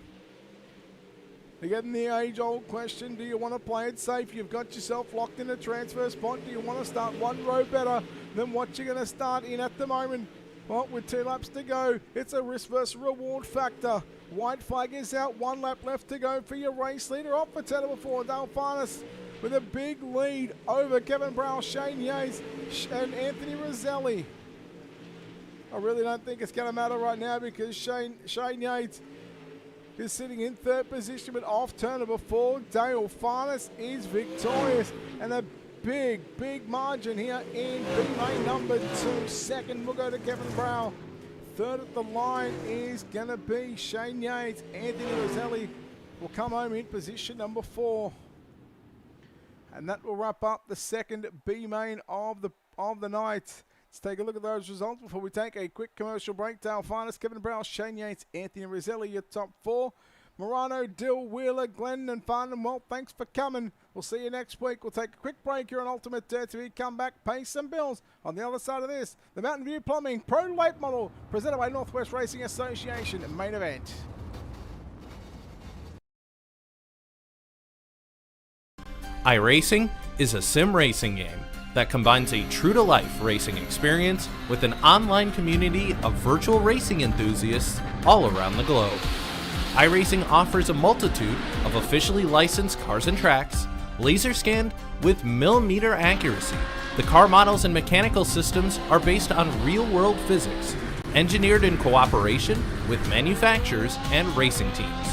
Speaker 2: Again, the age-old question, do you want to play it safe? You've got yourself locked in a transfer spot. Do you want to start 1 row better than what you're going to start in at the moment? Well, with 2 laps to go, it's a risk versus reward factor. White flag is out, 1 lap left to go for your race leader. Off for turn number 4, Dale Farnes with a big lead over Kevin Brown, Shane Yates, and Anthony Roselli. I really don't think it's going to matter right now because Shane Yates is sitting in 3rd position, but off turn number 4, Dale Farnes is victorious. And a big margin here in B-Lane number 2. Second will go to Kevin Brow. Third at the line is going to be Shane Yates. Anthony Roselli will come home in position number 4. And that will wrap up the second B-Main of the night. Let's take a look at those results before we take a quick commercial break. Dale Finest, Kevin Brown, Shane Yates, Anthony Roselli, your top 4. Morano, Dill, Wheeler, Glenn, and Farnham. Well, thanks for coming. We'll see you next week. We'll take a quick break here on Ultimate Dirt TV. Come back, pay some bills. On the other side of this, the Mountain View Plumbing Pro Late Model, presented by NorthWest Racing Association, main event.
Speaker 3: iRacing is a sim racing game that combines a true-to-life racing experience with an online community of virtual racing enthusiasts all around the globe. iRacing offers a multitude of officially licensed cars and tracks, laser scanned with millimeter accuracy. The car models and mechanical systems are based on real-world physics, engineered in cooperation with manufacturers and racing teams.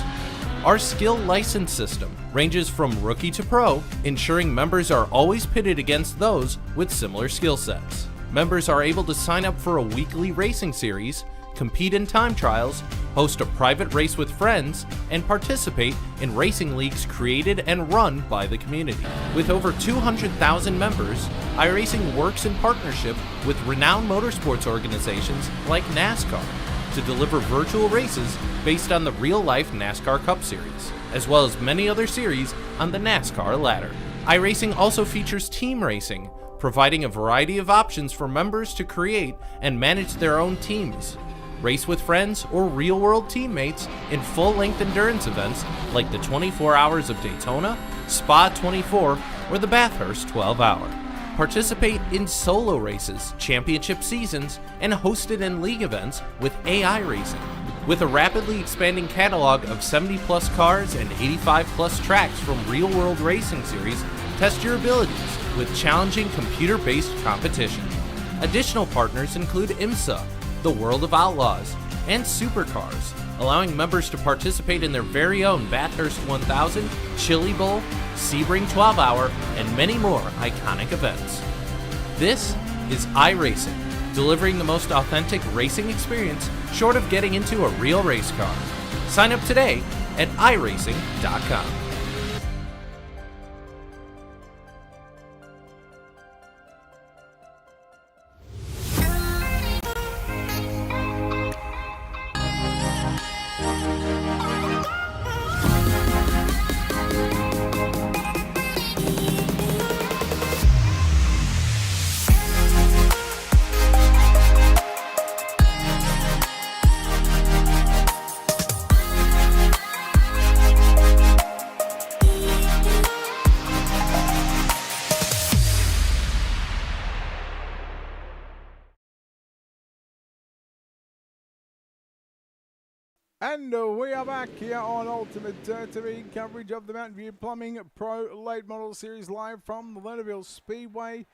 Speaker 3: Our skill license system ranges from rookie to pro, ensuring members are always pitted against those with similar skill sets. Members are able to sign up for a weekly racing series, compete in time trials, host a private race with friends, and participate in racing leagues created and run by the community. With over 200,000 members, iRacing works in partnership with renowned motorsports organizations like NASCAR to deliver virtual races based on the real-life NASCAR Cup Series, as well as many other series on the NASCAR ladder. iRacing also features team racing, providing a variety of options for members to create and manage their own teams, race with friends or real-world teammates in full-length endurance events like the 24 Hours of Daytona, Spa 24, or the Bathurst 12-Hour. Participate in solo races, championship seasons, and hosted in league events with AI Racing. With a rapidly expanding catalog of 70-plus cars and 85-plus tracks from real-world racing series, test your abilities with challenging computer-based competition. Additional partners include IMSA, the World of Outlaws, and Supercars, allowing members to participate in their very own Bathurst 1000, Chili Bowl, Sebring 12-Hour, and many more iconic events. This is iRacing, delivering the most authentic racing experience short of getting into a real race car. Sign up today at iRacing.com.
Speaker 2: And we are back here on Ultimate Dirt TV, coverage of the Mountain View Plumbing Pro Late Model Series live from the Lernerville Speedway,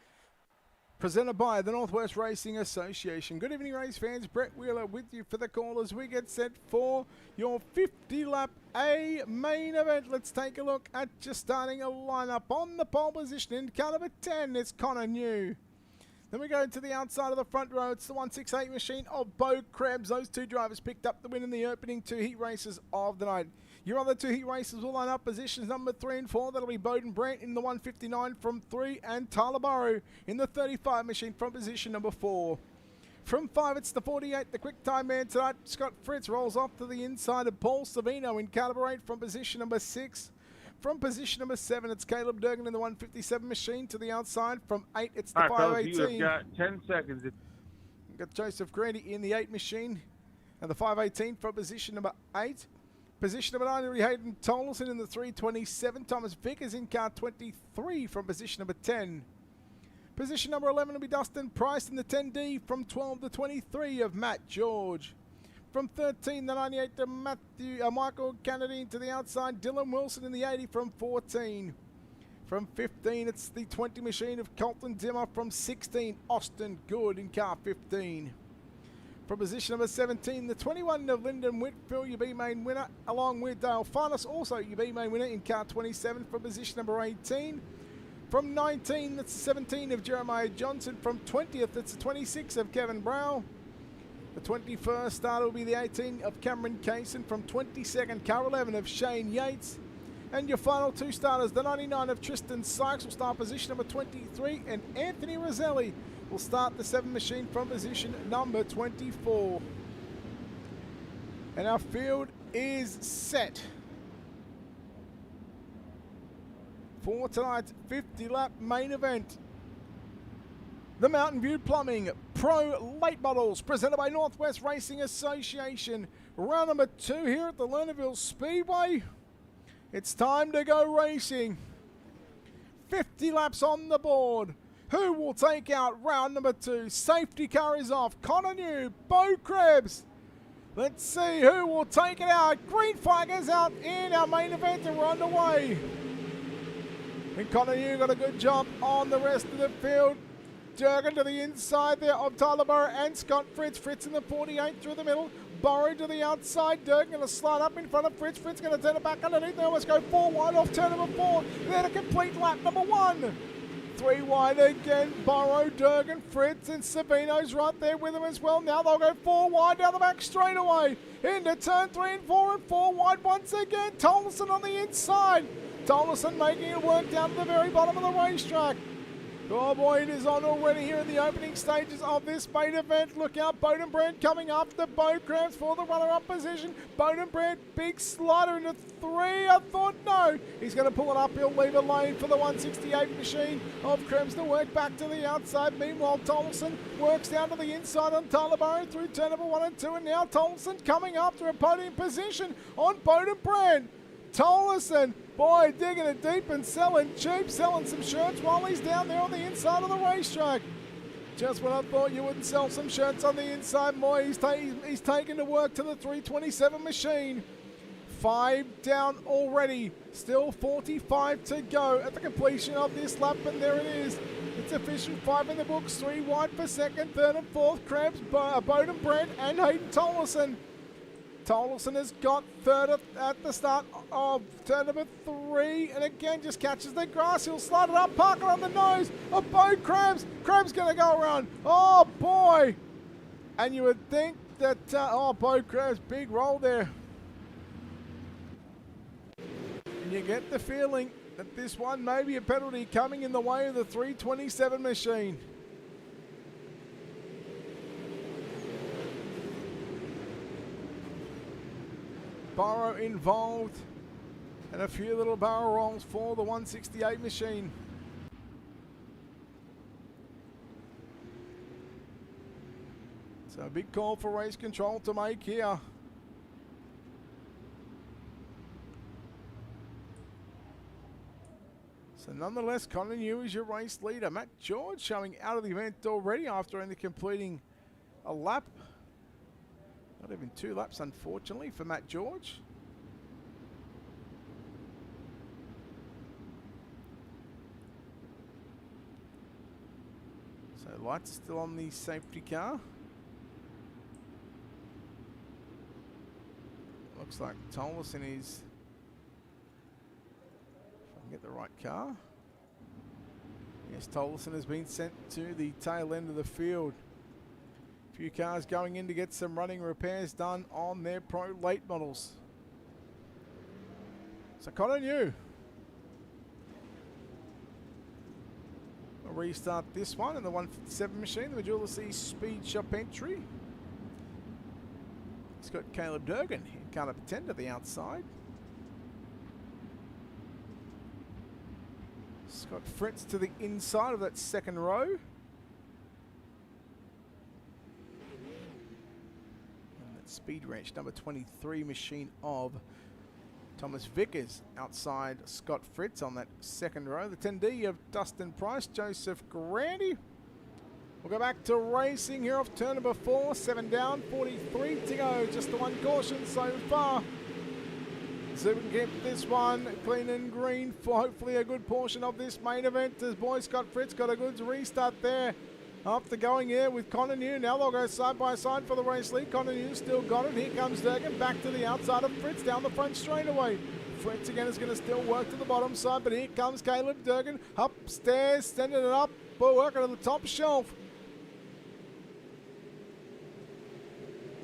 Speaker 2: presented by the NorthWest Racing Association. Good evening, race fans. Brett Wheeler with you for the call as we get set for your 50-lap A main event. Let's take a look at your starting lineup. On the pole position in car number 10, it's Connor New. Then we go to the outside of the front row. It's the 168 machine of Bo Krebs. Those two drivers picked up the win in the opening 2 heat races of the night. Your other 2 heat races will line up positions number 3 and 4. That'll be Bowden Brant in the 159 from 3 and Tyler Burrow in the 35 machine from position number 4. From 5, it's the 48, the quick time man tonight. Scott Fritz rolls off to the inside of Paul Savino in car number 8 from position number 6. From position number 7, it's Caleb Durgan in the 157 machine to the outside. From 8, it's the 518.
Speaker 4: You have got 10 seconds.
Speaker 2: We've got Joseph Grady in the 8 machine. And the 518 from position number 8. Position number 9, Hayden Tolleson in the 327. Thomas Vickers in car 23 from position number 10. Position number 11 will be Dustin Price in the 10D from 12 to 23 of Matt George. From 13, the 98 to Michael Kennedy to the outside. Dylan Wilson in the 80 from 14. From 15, it's the 20 machine of Colton Dimmer. From 16, Austin Good in car 15. From position number 17, the 21 of Lyndon Whitfield, your B-main winner, along with Dale Finest, also your B-main winner in car 27. From position number 18, From 19, that's the 17 of Jeremiah Johnson. From 20th, that's the 26 of Kevin Brow. The 21st starter will be the 18 of Cameron Kaysen. From 22nd, car 11 of Shane Yates. And your final two starters, the 99 of Tristan Sykes will start position number 23, and Anthony Roselli will start the 7 machine from position number 24. And our field is set for tonight's 50-lap main event. The Mountain View Plumbing Pro Late Models, presented by NorthWest Racing Association. Round number 2 here at the Lernerville Speedway. It's time to go racing. 50 laps on the board. Who will take out round number 2? Safety car is off. Connor New, Bo Krebs. Let's see who will take it out. Green flag is out in our main event and we're underway. And Connor New got a good job on the rest of the field. Durgan to the inside there of Tyler Burrow and Scott Fritz. Fritz in the 48 through the middle. Burrow to the outside. Durgan going to slide up in front of Fritz. Fritz going to turn it back underneath. They almost go 4 wide off turn number 4. Then a complete lap number 1. 3 wide again. Burrow, Durgan, Fritz, and Sabino's right there with him as well. Now they'll go 4 wide down the back straightaway. Into turn 3 and 4 and 4 wide once again. Tolleson on the inside. Tolleson making it work down to the very bottom of the racetrack. Oh boy, it is on already here in the opening stages of this main event. Look out, Bodenbrand coming after Bo Krebs for the runner-up position. Bodenbrand, big slider into 3. I thought no. He's going to pull it up. He'll leave a lane for the 168 machine of Krebs to work back to the outside. Meanwhile, Tolleson works down to the inside on Tyler Burrow through turn number 1 and 2. And now Tolleson coming after a podium position on Bodenbrand. Tolleson, boy, digging it deep and selling cheap, selling some shirts while he's down there on the inside of the racetrack. Just when I thought you wouldn't sell some shirts on the inside, boy, he's taken to work to the 327 machine. 5 down already, still 45 to go at the completion of this lap, and there it is. It's official, 5 in the books, 3 wide for second, third and fourth, Krebs, Bodenbrand and Hayden Tolleson. Tolleson has got third at the start of turn number 3, and again just catches the grass. He'll slide it up, park it on the nose of Bo Krebs. Krebs going to go around. Oh boy! And you would think that, Bo Krebs, big roll there. And you get the feeling that this one may be a penalty coming in the way of the 327 machine. Burrow involved, and a few little barrel rolls for the 168 machine. So a big call for race control to make here. So nonetheless, Connor New is your race leader. Matt George showing out of the event already after only completing a lap. Not even 2 laps, unfortunately, for Matt George. So lights still on the safety car. Looks like Tolleson is, if I can get the right car. Yes, Tolleson has been sent to the tail end of the field. Few cars going in to get some running repairs done on their Pro Late models. So Connor New. I'll restart this one in the 157 machine, the Majula C Speed Shop entry. It's got Caleb Durgan in car number 10 to the outside. Scott Fritz to the inside of that second row. Speed Ranch number 23 machine of Thomas Vickers outside Scott Fritz on that second row. The 10D of Dustin Price, Joseph Grandy. We'll go back to racing here off turn number 4, 7 down, 43 to go. Just the one caution so far. So we can keep this one clean and green for hopefully a good portion of this main event, as boy Scott Fritz got a good restart there. After going here with Connor New, now they'll go side by side for the race lead. Connor New still got it. Here comes Durgan back to the outside of Fritz down the front straightaway. Fritz again is going to still work to the bottom side, but here comes Caleb Durgan upstairs, sending it up, but working on the top shelf.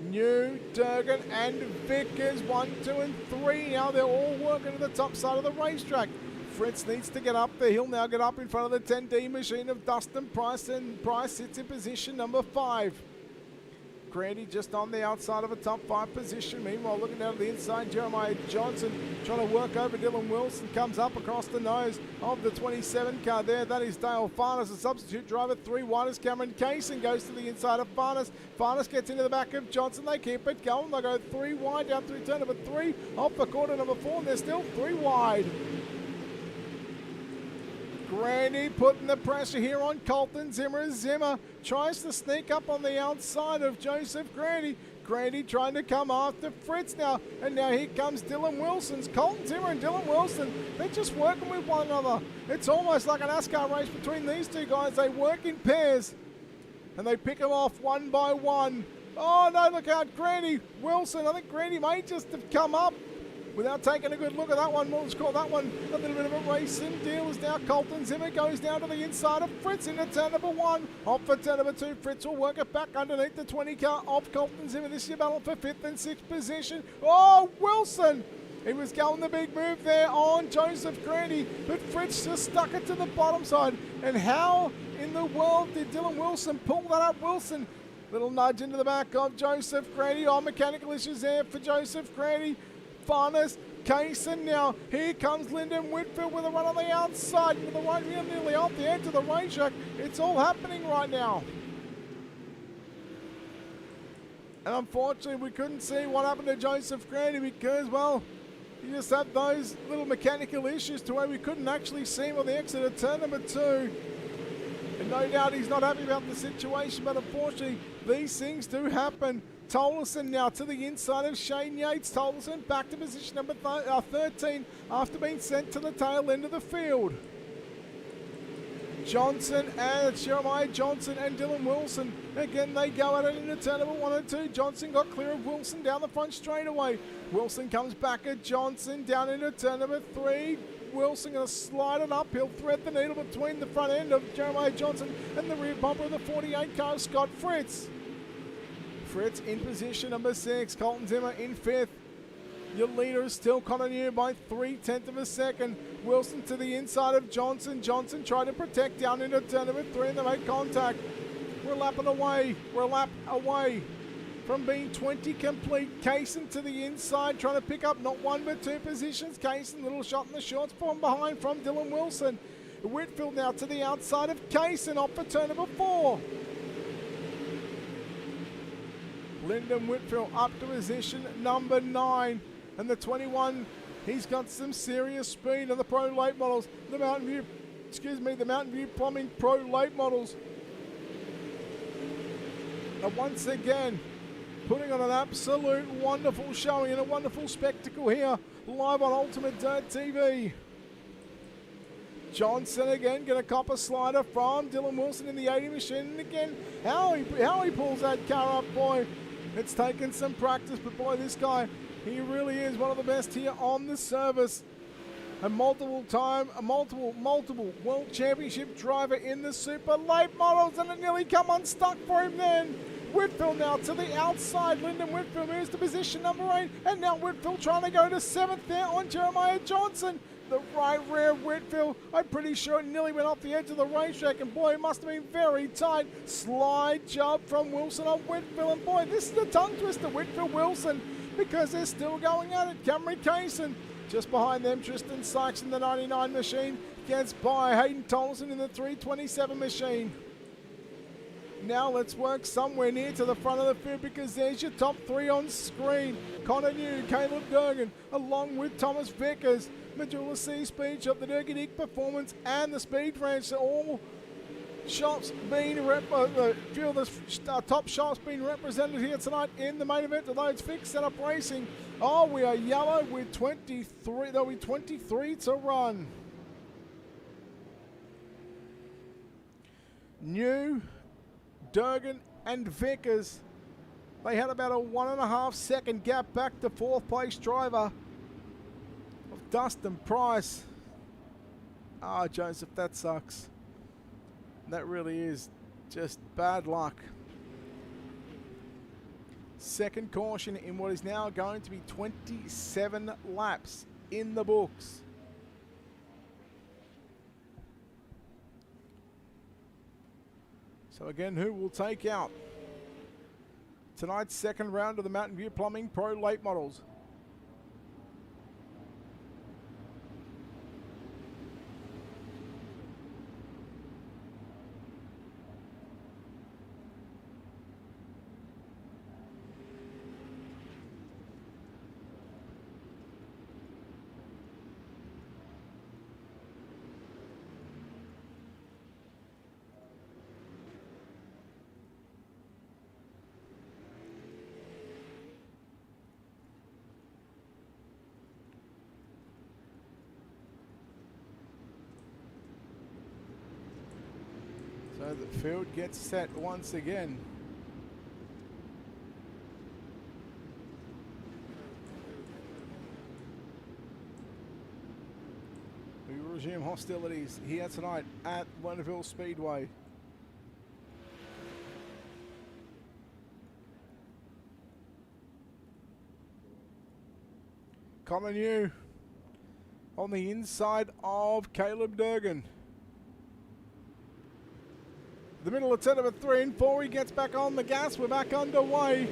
Speaker 2: New, Durgan and Vickers, 1, 2 and 3. Now they're all working to the top side of the racetrack. Fritz needs to get up there. He'll now get up in front of the 10D machine of Dustin Price, and Price sits in position number 5. Grandy just on the outside of a top 5 position. Meanwhile, looking down to the inside, Jeremiah Johnson trying to work over Dylan Wilson. Comes up across the nose of the 27 car there. That is Dale Farnes, a substitute driver. 3 wide as Cameron Kaysen goes to the inside of Farnes. Farnes gets into the back of Johnson. They keep it going. They go 3 wide down through turn number 3. Off the corner number 4, and they're still 3 wide. Grandy putting the pressure here on Colton Zimmer. Zimmer tries to sneak up on the outside of Joseph Grandy. Grandy trying to come after Fritz now. And now here comes Dylan Wilson's. Colton Zimmer and Dylan Wilson, they're just working with one another. It's almost like an NASCAR race between these two guys. They work in pairs. And they pick them off one by one. Oh no, look out, Grandy, Wilson. I think Grandy may just have come up without taking a good look at that one. We'll call that one a little bit of a racing deal as now Colton Zimmer goes down to the inside of Fritz into turn number 1. Off for turn number 2. Fritz will work it back underneath the 20 car of Colton Zimmer. This year battle for 5th and 6th position. Oh, Wilson! He was going the big move there on Joseph Grandy, but Fritz just stuck it to the bottom side. And how in the world did Dylan Wilson pull that up? Wilson, little nudge into the back of Joseph Grandy. Oh, mechanical issues there for Joseph Grandy. Farnes, Kaysen now. Here comes Lyndon Whitfield with a run on the outside with the right wheel nearly off the edge of the racetrack. It's all happening right now. And unfortunately, we couldn't see what happened to Joseph Grandy because, well, you just have those little mechanical issues to where we couldn't actually see him on the exit of turn number 2. And no doubt he's not happy about the situation, but unfortunately, these things do happen. Tolleson now to the inside of Shane Yates. Tolleson back to position number 13 after being sent to the tail end of the field. Johnson and Jeremiah Johnson and Dylan Wilson. Again, they go at it into turn number 1 and 2. Johnson got clear of Wilson down the front straightaway. Wilson comes back at Johnson down into turn number 3. Wilson going to slide it up. He'll thread the needle between the front end of Jeremiah Johnson and the rear bumper of the 48 car of Scott Fritz. Fritz in position number 6. Colton Zimmer in 5th. Your leader is still Connor by 3/10 of a second. Wilson to the inside of Johnson. Johnson trying to protect down into turn number 3 and they make contact. We're lapping away. We're a lap away from being 20 complete. Kaysen to the inside trying to pick up not 1 but 2 positions. Kaysen, little shot in the shorts from behind from Dylan Wilson. Whitfield now to the outside of Kaysen off for turn number 4. Lyndon Whitfield up to position number 9. And the 21, he's got some serious speed on the Pro Late Models. The Mountain View Plumbing Pro Late Models. And once again, putting on an absolute wonderful showing and a wonderful spectacle here, live on Ultimate Dirt TV. Johnson again, going to cop a slider from Dylan Wilson in the 80 machine. And again, how he pulls that car up, boy. It's taken some practice, but boy, this guy, he really is one of the best here on the service. A multiple World Championship driver in the Super Late Models, and it nearly come unstuck for him then. Whitfield now to the outside. Lyndon Whitfield moves to position number 8, and now Whitfield trying to go to 7th there on Jeremiah Johnson. The right rear of Whitfield, I'm pretty sure it nearly went off the edge of the racetrack, and boy, it must have been very tight. Slide job from Wilson on Whitfield, and boy, this is a tongue twister, Whitfield-Wilson, because they're still going at it. Cameron Kaysen, just behind them, Tristan Sykes in the 99 machine, gets by Hayden Tolleson in the 327 machine. Now let's work somewhere near to the front of the field because there's your top 3 on screen. Connor New, Caleb Durgan, along with Thomas Vickers. Majula C Speed Shop, the Durganic Performance, and the Speed Ranch. So all shops being few of the top shops being represented here tonight in the main event of those fixed setup racing. Oh, we are yellow with 23. There'll be 23 to run. New, Durgan, and Vickers. They had about a 1.5 second gap back to 4th place driver Dustin Price. Ah, Joseph, that sucks. That really is just bad luck. Second caution in what is now going to be 27 laps in the books. So again, who will take out tonight's second round of the Mountain View Plumbing Pro Late Models? So the field gets set once again. We resume hostilities here tonight at Lernerville Speedway. Connor New on the inside of Caleb Durgan. The middle of turn number 3 and 4, he gets back on the gas. We're back underway.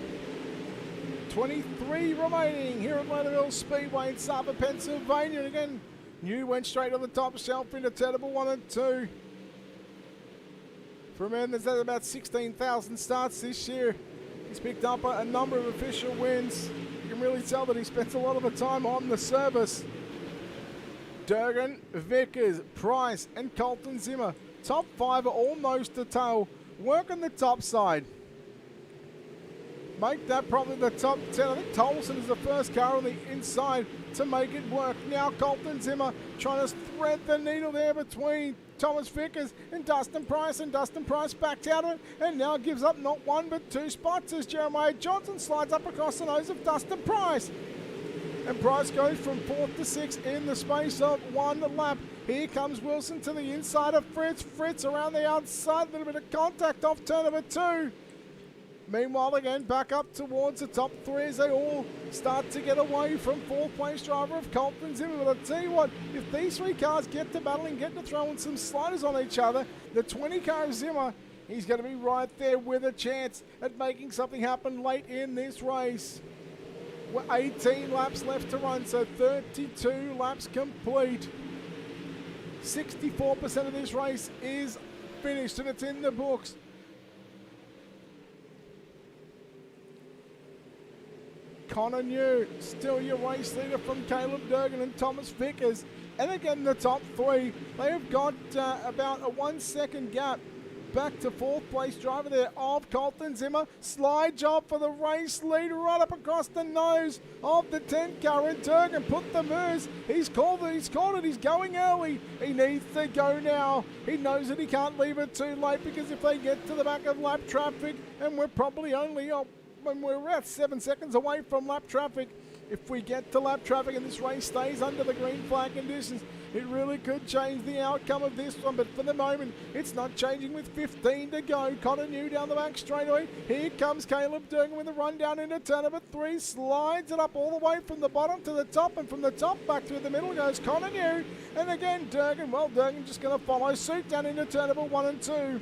Speaker 2: 23 remaining here at Lernerville Speedway in Suffolk, Pennsylvania. And again, New went straight on the top shelf into turn number 1 and 2. For a man that's had about 16,000 starts this year, he's picked up a number of official wins. You can really tell that he spends a lot of the time on the service. Durgan, Vickers, Price, and Colton Zimmer. Top 5 are all nose to tail. Work on the top side. Make that probably the top 10. I think Tolson is the first car on the inside to make it work. Now Colton Zimmer trying to thread the needle there between Thomas Vickers and Dustin Price. And Dustin Price backed out of it and now gives up not 1 but 2 spots as Jeremiah Johnson slides up across the nose of Dustin Price. And Price goes from 4th to 6th in the space of 1 lap. Here comes Wilson to the inside of Fritz. Fritz around the outside, a little bit of contact off turn number 2. Meanwhile, again, back up towards the top 3 as they all start to get away from 4th place driver of Colton Zimmer. But I tell you what, if these 3 cars get to battling, get to throwing some sliders on each other, the 20 car of Zimmer, he's going to be right there with a chance at making something happen late in this race. We're 18 laps left to run, so 32 laps complete. 64% of this race is finished and it's in the books. Connor New, still your race leader from Caleb Durgan and Thomas Vickers. And again, the top 3, they have got about a 1 second gap back to 4th place driver there of Colton Zimmer. Slide job for the race lead right up across the nose of the 10 car, and Durgan put the moves. He's called it, he's going early. He needs to go now. He knows that he can't leave it too late, because if they get to the back of lap traffic, and we're probably only when we're about 7 seconds away from lap traffic, if we get to lap traffic and this race stays under the green flag conditions, it really could change the outcome of this one. But for the moment, it's not changing with 15 to go. Connor New down the back straightaway. Here comes Caleb Durgan with a run down into turn number 3. Slides it up all the way from the bottom to the top. And from the top back to the middle goes Connor New. And again, Durgan. Well, Durgan just going to follow suit down into turn number 1 and 2.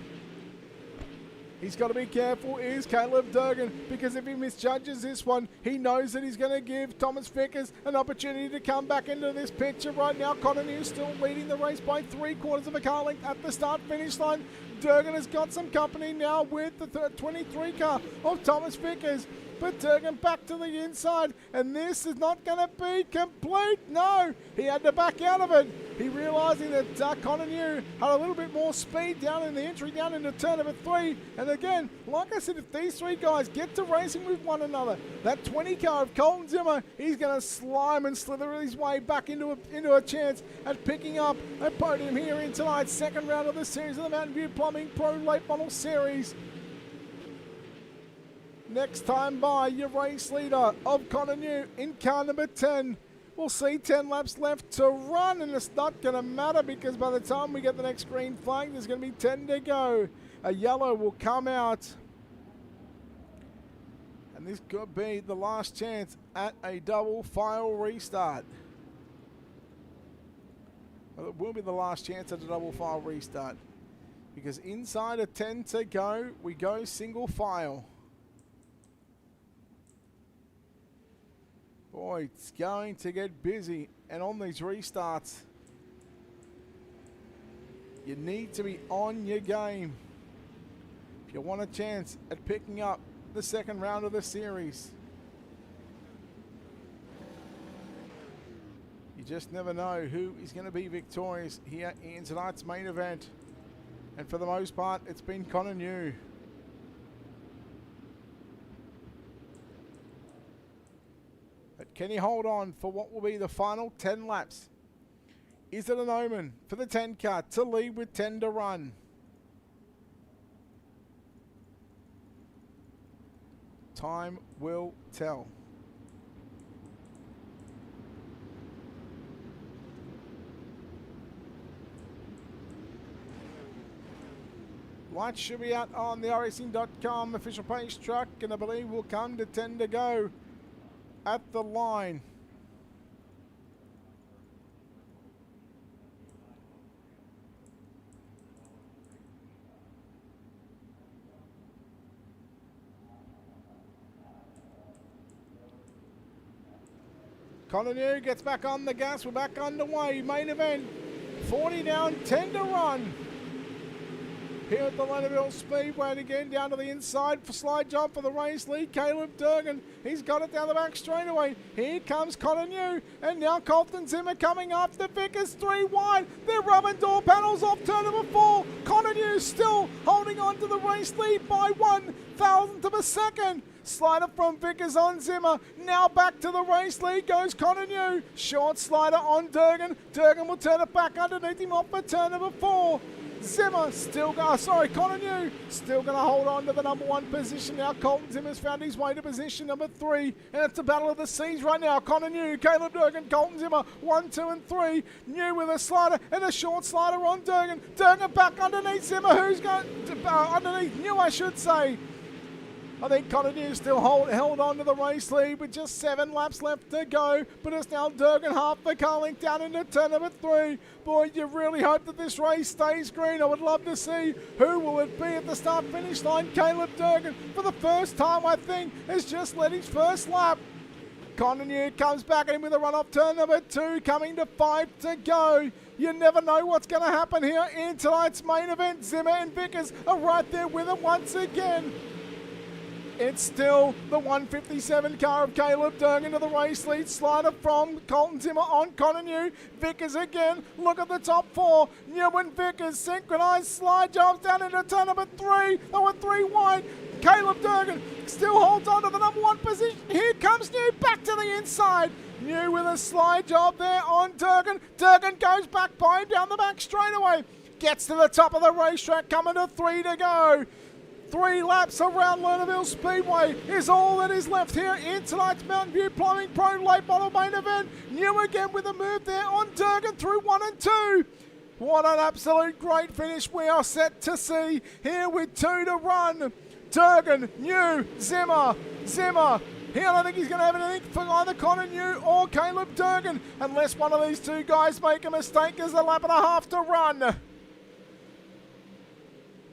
Speaker 2: He's got to be careful, is Caleb Durgan, because if he misjudges this one, he knows that he's going to give Thomas Vickers an opportunity to come back into this picture. Right now, Connor New still leading the race by 3/4 of a car length at the start-finish line. Durgan has got some company now with the 23 car of Thomas Vickers. But Durgan back to the inside, and this is not going to be complete. No, he had to back out of it. He realizing that Connor New had a little bit more speed down in the entry, down into turn number 3. And again, like I said, if these 3 guys get to racing with one another, that 20 car of Colton Zimmer, he's going to slime and slither his way back into a chance at picking up a podium here in tonight's second round of the series of the Mountain View Plumbing Pro Late Model Series. Next time by, your race leader of Connor New in car number 10 We'll see 10 laps left to run, and it's not going to matter because by the time we get the next green flag, there's going to be 10 to go. A yellow will come out. And this could be the last chance at a double file restart. Well, it will be the last chance at a double file restart. Because inside of 10 to go, we go single file. Boy, it's going to get busy. And on these restarts, you need to be on your game if you want a chance at picking up the second round of the series. You just never know who is going to be victorious here in tonight's main event. And for the most part, it's been Connor New. But can he hold on for what will be the final 10 laps? Is it an omen for the 10 car to lead with 10 to run? Time will tell. Lights should be out on the iRacing.com official page truck, and I believe we'll come to 10 to go at the line. Connor New gets back on the gas. We're back underway. Main event. 40 down, 10 to run. Here at the Lernerville Speedway, and again down to the inside for slide jump for the race lead. Caleb Durgan, he's got it down the back straightaway. Here comes Connor New, and now Colton Zimmer coming after Vickers 3 wide. They're rubbing door panels off turn number 4. Connor New still holding on to the race lead by 1,000th of a second. Slider from Vickers on Zimmer. Now back to the race lead goes Connor New. Short slider on Durgan. Durgan will turn it back underneath him off for turn number 4. Zimmer still Connor New still going to hold on to the number 1 position now. Colton Zimmer's found his way to position number 3, and it's a battle of the seas right now. Connor New, Caleb Durgan, Colton Zimmer, 1, 2 and 3. New with a slider and a short slider on Durgan. Durgan back underneath Zimmer, who's going underneath New, I should say. I think Connor New still held on to the race lead with just 7 laps left to go. But it's now Durgan half the car length down into turn number 3. Boy, you really hope that this race stays green. I would love to see who will it be at the start-finish line. Caleb Durgan, for the first time, I think, has just led his first lap. Connor New comes back in with a run off turn number 2, coming to 5 to go. You never know what's going to happen here in tonight's main event. Zimmer and Vickers are right there with him once again. It's still the 157 car of Caleb Durgan to the race lead. Slider from Colton Zimmer on Connor New. Vickers again. Look at the top 4. New and Vickers synchronized slide jumps down into turn number 3. They were 3 wide. Caleb Durgan still holds on to the number 1 position. Here comes New back to the inside. New with a slide job there on Durgan. Durgan goes back by him down the back straightaway. Gets to the top of the racetrack, coming to 3 to go. 3 laps around Lernerville Speedway is all that is left here in tonight's Mountain View Plumbing Pro Late Model main event. New again with a move there on Durgan through 1 and 2. What an absolute great finish we are set to see here with 2 to run. Durgan, New, Zimmer. Here, I don't think he's going to have anything for either Connor New or Caleb Durgan unless one of these 2 guys make a mistake. There's a lap and a half to run.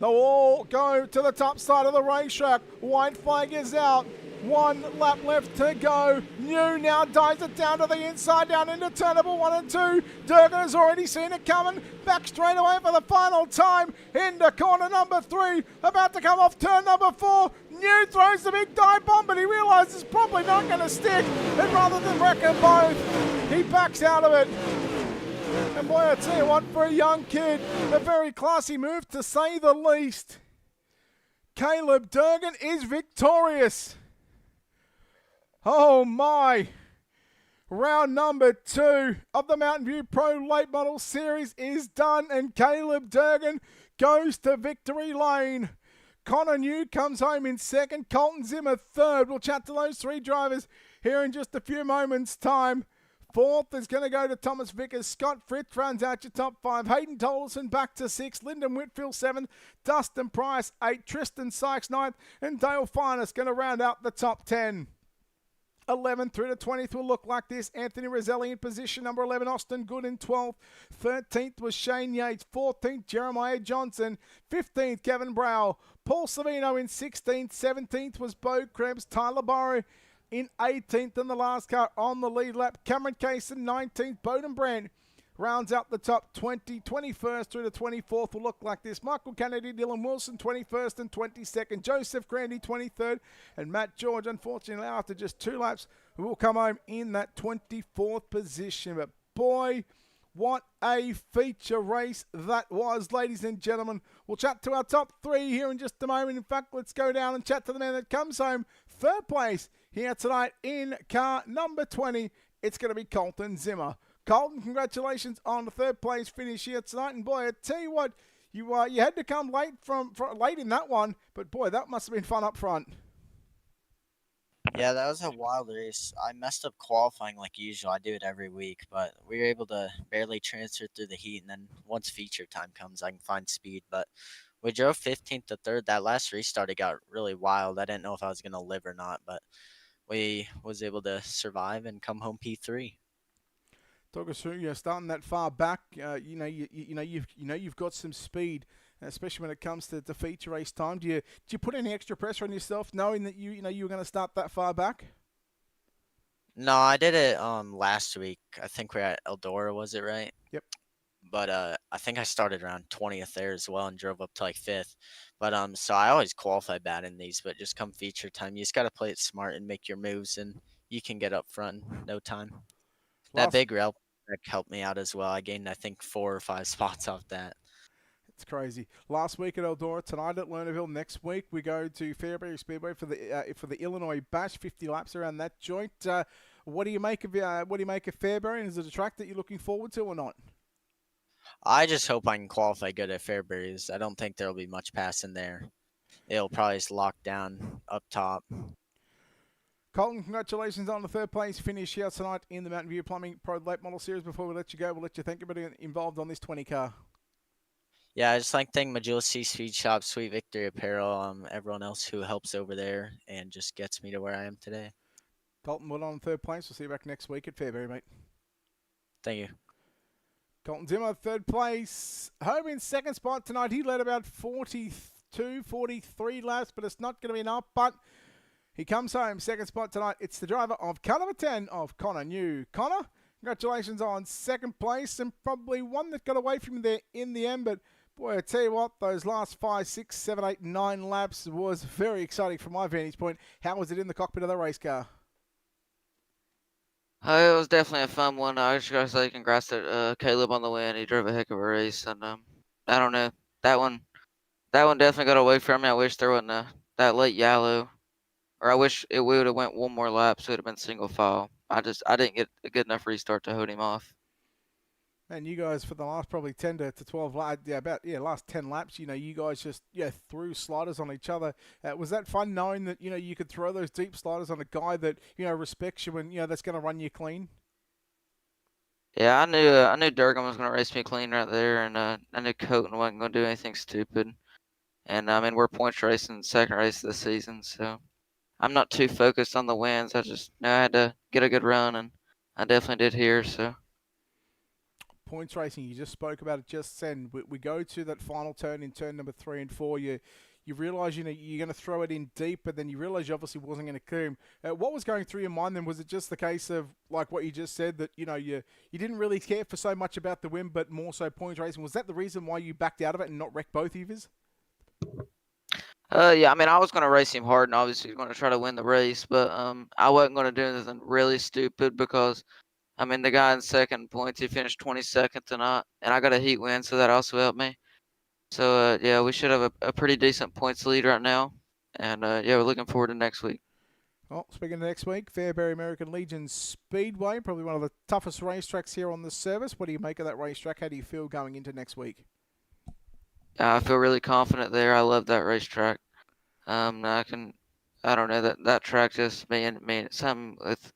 Speaker 2: They'll all go to the top side of the racetrack. White flag is out. 1 lap left to go. New now dives it down to the inside, down into turn number 1 and 2. Durgan has already seen it coming. Back straight away for the final time. Into corner number 3. About to come off turn number 4. New throws the big dive bomb, but he realizes it's probably not going to stick. And rather than wreck them both, he backs out of it. And boy, I tell you what, for a young kid, a very classy move to say the least. Caleb Durgan is victorious. Oh my. Round number 2 of the Mountain View Pro Late Model Series is done, and Caleb Durgan goes to victory lane. Connor New comes home in 2nd, Colton Zimmer 3rd. We'll chat to those 3 drivers here in just a few moments' time. Fourth is going to go to Thomas Vickers. Scott Fritz runs out your top 5. Hayden Tolleson back to 6. Lyndon Whitfield 7th. Dustin Price 8. Tristan Sykes 9th. And Dale Finest going to round out the top 10. 11th through to 20th will look like this. Anthony Roselli in position number 11. Austin Good in 12th. 13th was Shane Yates. 14th, Jeremiah Johnson. 15th, Kevin Brow. Paul Savino in 16th. 17th was Bo Krebs. Tyler Burrow in 18th in the last car on the lead lap. Cameron Kaysen 19th. Bowden Brand rounds out the top 20. 21st through to 24th will look like this. Michael Kennedy, Dylan Wilson 21st and 22nd. Joseph Grandy 23rd. And Matt George, unfortunately, after just 2 laps, will come home in that 24th position. But boy, what a feature race that was, ladies and gentlemen. We'll chat to our top 3 here in just a moment. In fact, let's go down and chat to the man that comes home third place here tonight in car number 20. It's going to be Colton Zimmer. Colton, congratulations on the third place finish here tonight. And boy, I tell you what, you had to come late late in that one, but boy, that must have been fun up front.
Speaker 4: Yeah, that was a wild race. I messed up qualifying like usual. I do it every week, but we were able to barely transfer through the heat, and then once feature time comes, I can find speed. But we drove 15th to 3rd. That last restart, it got really wild. I didn't know if I was going to live or not, but we was able to survive and come home P3.
Speaker 2: Talk us through. You're starting that far back. You've got some speed, especially when it comes to the feature race time. Do you put any extra pressure on yourself, knowing that you were going to start that far back?
Speaker 4: No, I did it last week. I think we're at Eldora, was it right?
Speaker 2: Yep.
Speaker 4: But I think I started around 20th there as well and drove up to like 5th. But so I always qualify bad in these, but just come feature time, you just got to play it smart and make your moves, and you can get up front in no time. That big rail helped me out as well. I gained, I think, 4 or 5 spots off that.
Speaker 2: It's crazy. Last week at Eldora, tonight at Lernerville. Next week we go to Fairbury Speedway for the Illinois Bash. 50 laps around that joint. What do you make of Fairbury? And is it a track that you're looking forward to or not?
Speaker 4: I just hope I can qualify good at Fairbury's. I don't think there'll be much passing there. It'll probably just lock down up top.
Speaker 2: Colton, congratulations on the third place finish here tonight in the Mountain View Plumbing Pro Late Model Series. Before we let you go, we'll let you thank everybody involved on this 20 car.
Speaker 4: Yeah, I just like to thank Majulisi Speed Shop, Sweet Victory Apparel, everyone else who helps over there and just gets me to where I am today.
Speaker 2: Colton, well on third place. We'll see you back next week at Fairbury, mate.
Speaker 4: Thank you.
Speaker 2: Colton Zimmer, third place. Home in second spot tonight. He led about 42, 43 laps, but it's not going to be enough. But he comes home, second spot tonight. It's the driver of car number 10 of Connor New. Connor, congratulations on second place, and probably one that got away from you there in the end. But boy, I tell you what, those last 5, 6, 7, 8, 9 laps was very exciting from my vantage point. How was it in the cockpit of the race car?
Speaker 5: It was definitely a fun one. I just gotta say congrats to Caleb on the win. He drove a heck of a race, and I don't know, that one definitely got away from me. I wish there wasn't that late yellow, or I wish we would have went one more lap, so it would have been single file. I didn't get a good enough restart to hold him off.
Speaker 2: And you guys, for the last probably 10 to 12 laps, last 10 laps, you guys just threw sliders on each other. Was that fun knowing that you could throw those deep sliders on a guy that respects you and that's going to run you clean?
Speaker 5: Yeah, I knew Durgan was going to race me clean right there, and I knew Colton wasn't going to do anything stupid. And I mean, we're points racing second race this season, so I'm not too focused on the wins. I just know I had to get a good run, and I definitely did here. So.
Speaker 2: Points racing, you just spoke about it just then. We go to that final turn in turn number 3 and 4. You realise you're going to throw it in deep, but then you realise you obviously wasn't going to clear him. What was going through your mind then? Was it just the case of like what you just said, that you didn't really care for so much about the win, but more so points racing? Was that the reason why you backed out of it and not wreck both of his?
Speaker 5: Yeah, I mean, I was going to race him hard and obviously going to try to win the race, but I wasn't going to do anything really stupid because. I mean, the guy in second points, he finished 22nd tonight, and I got a heat win, so that also helped me. So, yeah, we should have a pretty decent points lead right now. And, yeah, we're looking forward to next week.
Speaker 2: Well, speaking of next week, Fairbury American Legion Speedway, probably one of the toughest racetracks here on the service. What do you make of that racetrack? How do you feel going into next week?
Speaker 5: I feel really confident there. I love that racetrack. I don't know, that track just, man, something with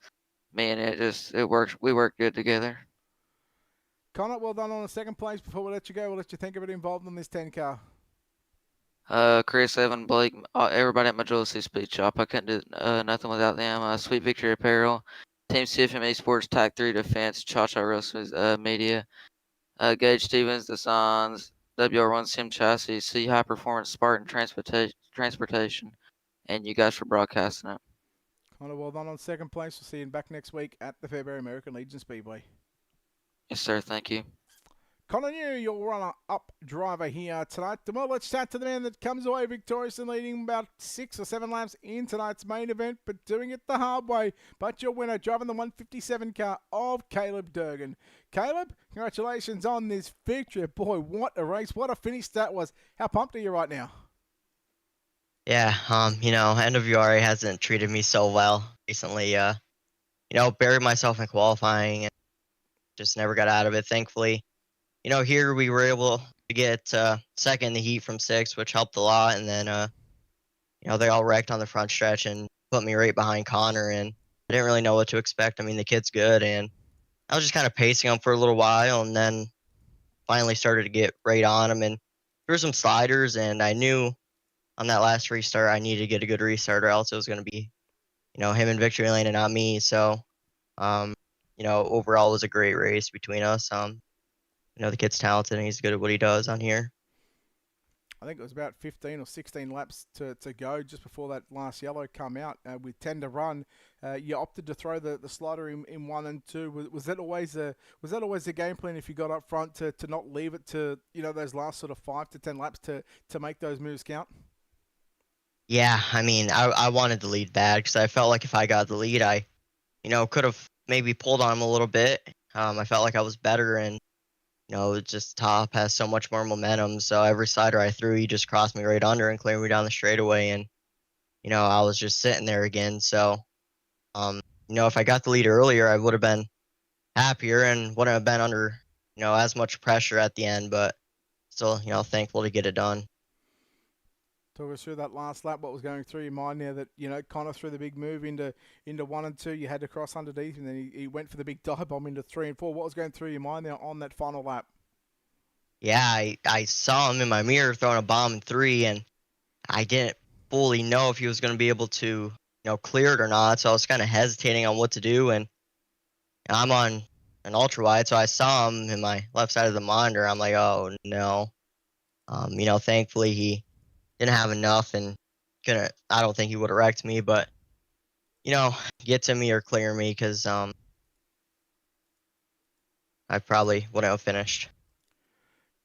Speaker 5: me and it works. We work good together.
Speaker 2: Connor, well done on the second place. Before we let you go, we'll let you think of it involved in this 10 car.
Speaker 5: Chris, Evan, Blake, everybody at my Jealousy Speed Shop. I couldn't do nothing without them. Sweet Victory Apparel, Team CFMA Sports, Tag 3 Defense, Cha-Cha Wrestlers Media, Gage Stevens, The Sons, WR1 Sim Chassis, C High Performance Spartan Transportation, and you guys for broadcasting it.
Speaker 2: Connor, well done on second place. We'll see you back next week at the Fairbury American Legion Speedway.
Speaker 5: Yes, sir. Thank you.
Speaker 2: Connor New, your runner-up driver here tonight. Well, let's chat to the man that comes away victorious and leading about 6 or 7 laps in tonight's main event, but doing it the hard way. But your winner, driving the 157 car of Caleb Durgan. Caleb, congratulations on this victory. Boy, what a race. What a finish that was. How pumped are you right now?
Speaker 6: Yeah, NWRA hasn't treated me so well recently. Buried myself in qualifying and just never got out of it, thankfully. Here we were able to get second in the heat from 6, which helped a lot. And then, they all wrecked on the front stretch and put me right behind Connor. And I didn't really know what to expect. I mean, the kid's good. And I was just kind of pacing him for a little while and then finally started to get right on him and threw some sliders. And I knew on that last restart I needed to get a good restart or else it was going to be, him in victory lane and not me. So, overall it was a great race between us. The kid's talented and he's good at what he does on here.
Speaker 2: I think it was about 15 or 16 laps to go just before that last yellow come out. With 10 to run, you opted to throw the slider in 1 and 2. Was that always the game plan if you got up front to not leave it to those last sort of 5 to 10 laps to make those moves count?
Speaker 6: Yeah, I mean, I wanted the lead bad because I felt like if I got the lead, I, could have maybe pulled on him a little bit. I felt like I was better and, just top has so much more momentum. So every slider I threw, he just crossed me right under and cleared me down the straightaway. And, I was just sitting there again. So, if I got the lead earlier, I would have been happier and wouldn't have been under, as much pressure at the end. But still, thankful to get it done.
Speaker 2: Talk us through that last lap. What was going through your mind there that, Connor threw the big move into 1 and 2. You had to cross underneath, and then he went for the big dive bomb into 3 and 4. What was going through your mind there on that final lap?
Speaker 6: Yeah, I saw him in my mirror throwing a bomb in 3, and I didn't fully know if he was going to be able to, clear it or not. So I was kind of hesitating on what to do, and I'm on an ultra wide, so I saw him in my left side of the monitor. I'm like, oh no. Thankfully he didn't have enough and I don't think he would have wrecked me, but get to me or clear me because I probably wouldn't have finished.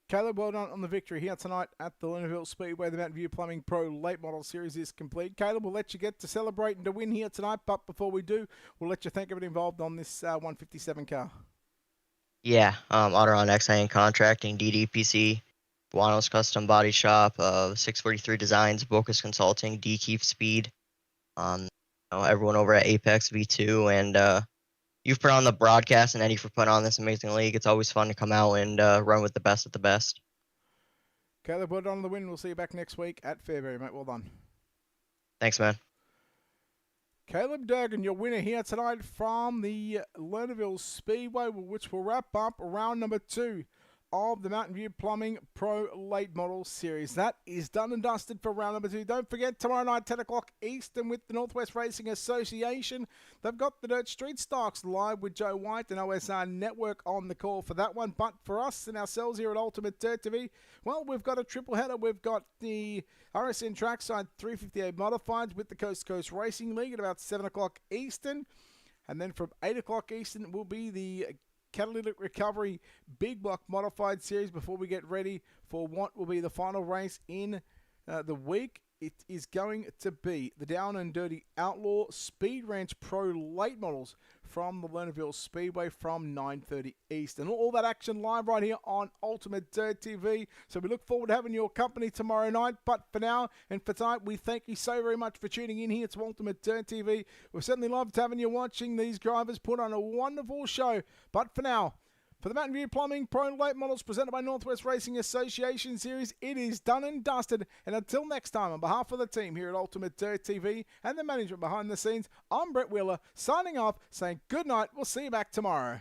Speaker 2: Caleb, well done on the victory here tonight at the Lernerville Speedway. The Mountain View Plumbing Pro Late Model Series is complete. Caleb, we'll let you get to celebrate and to win here tonight, but before we do, we'll let you think of it involved on this 157 car.
Speaker 6: Yeah, Autoron XIN Contracting, DDPC, Buano's Custom Body Shop, 643 Designs, Bocus Consulting, D Keep Speed, everyone over at Apex V2, and you've put on the broadcast and Eddie for putting on this amazing league. It's always fun to come out and run with the best of the best.
Speaker 2: Caleb, well done on the win. We'll see you back next week at Fairbury, mate. Well done.
Speaker 6: Thanks, man.
Speaker 2: Caleb Durgan, your winner here tonight from the Lernerville Speedway, which will wrap up round number 2 of the Mountain View Plumbing Pro Late Model Series. That is done and dusted for round number 2. Don't forget, tomorrow night, 10 o'clock Eastern with the NorthWest Racing Association. They've got the Dirt Street Stocks live with Joe White and OSR Network on the call for that one. But for us and ourselves here at Ultimate Dirt TV, well, we've got a triple header. We've got the RSN Trackside 358 Modifieds with the Coast to Coast Racing League at about 7 o'clock Eastern. And then from 8 o'clock Eastern will be the Catalytic Recovery Big Block Modified Series before we get ready for what will be the final race in the week. It is going to be the Down and Dirty Outlaw Speed Ranch Pro Late Models from the Lernerville Speedway from 9:30 Eastern. All that action live right here on Ultimate Dirt TV. So we look forward to having your company tomorrow night. But for now and for tonight, we thank you so very much for tuning in here to Ultimate Dirt TV. We've certainly loved having you watching these drivers put on a wonderful show. But for now, For the Mountain View Plumbing Pro Late Models presented by Northwest Racing Association Series, it is done and dusted. And until next time, on behalf of the team here at Ultimate Dirt TV and the management behind the scenes, I'm Brett Wheeler, signing off, saying good night. We'll see you back tomorrow.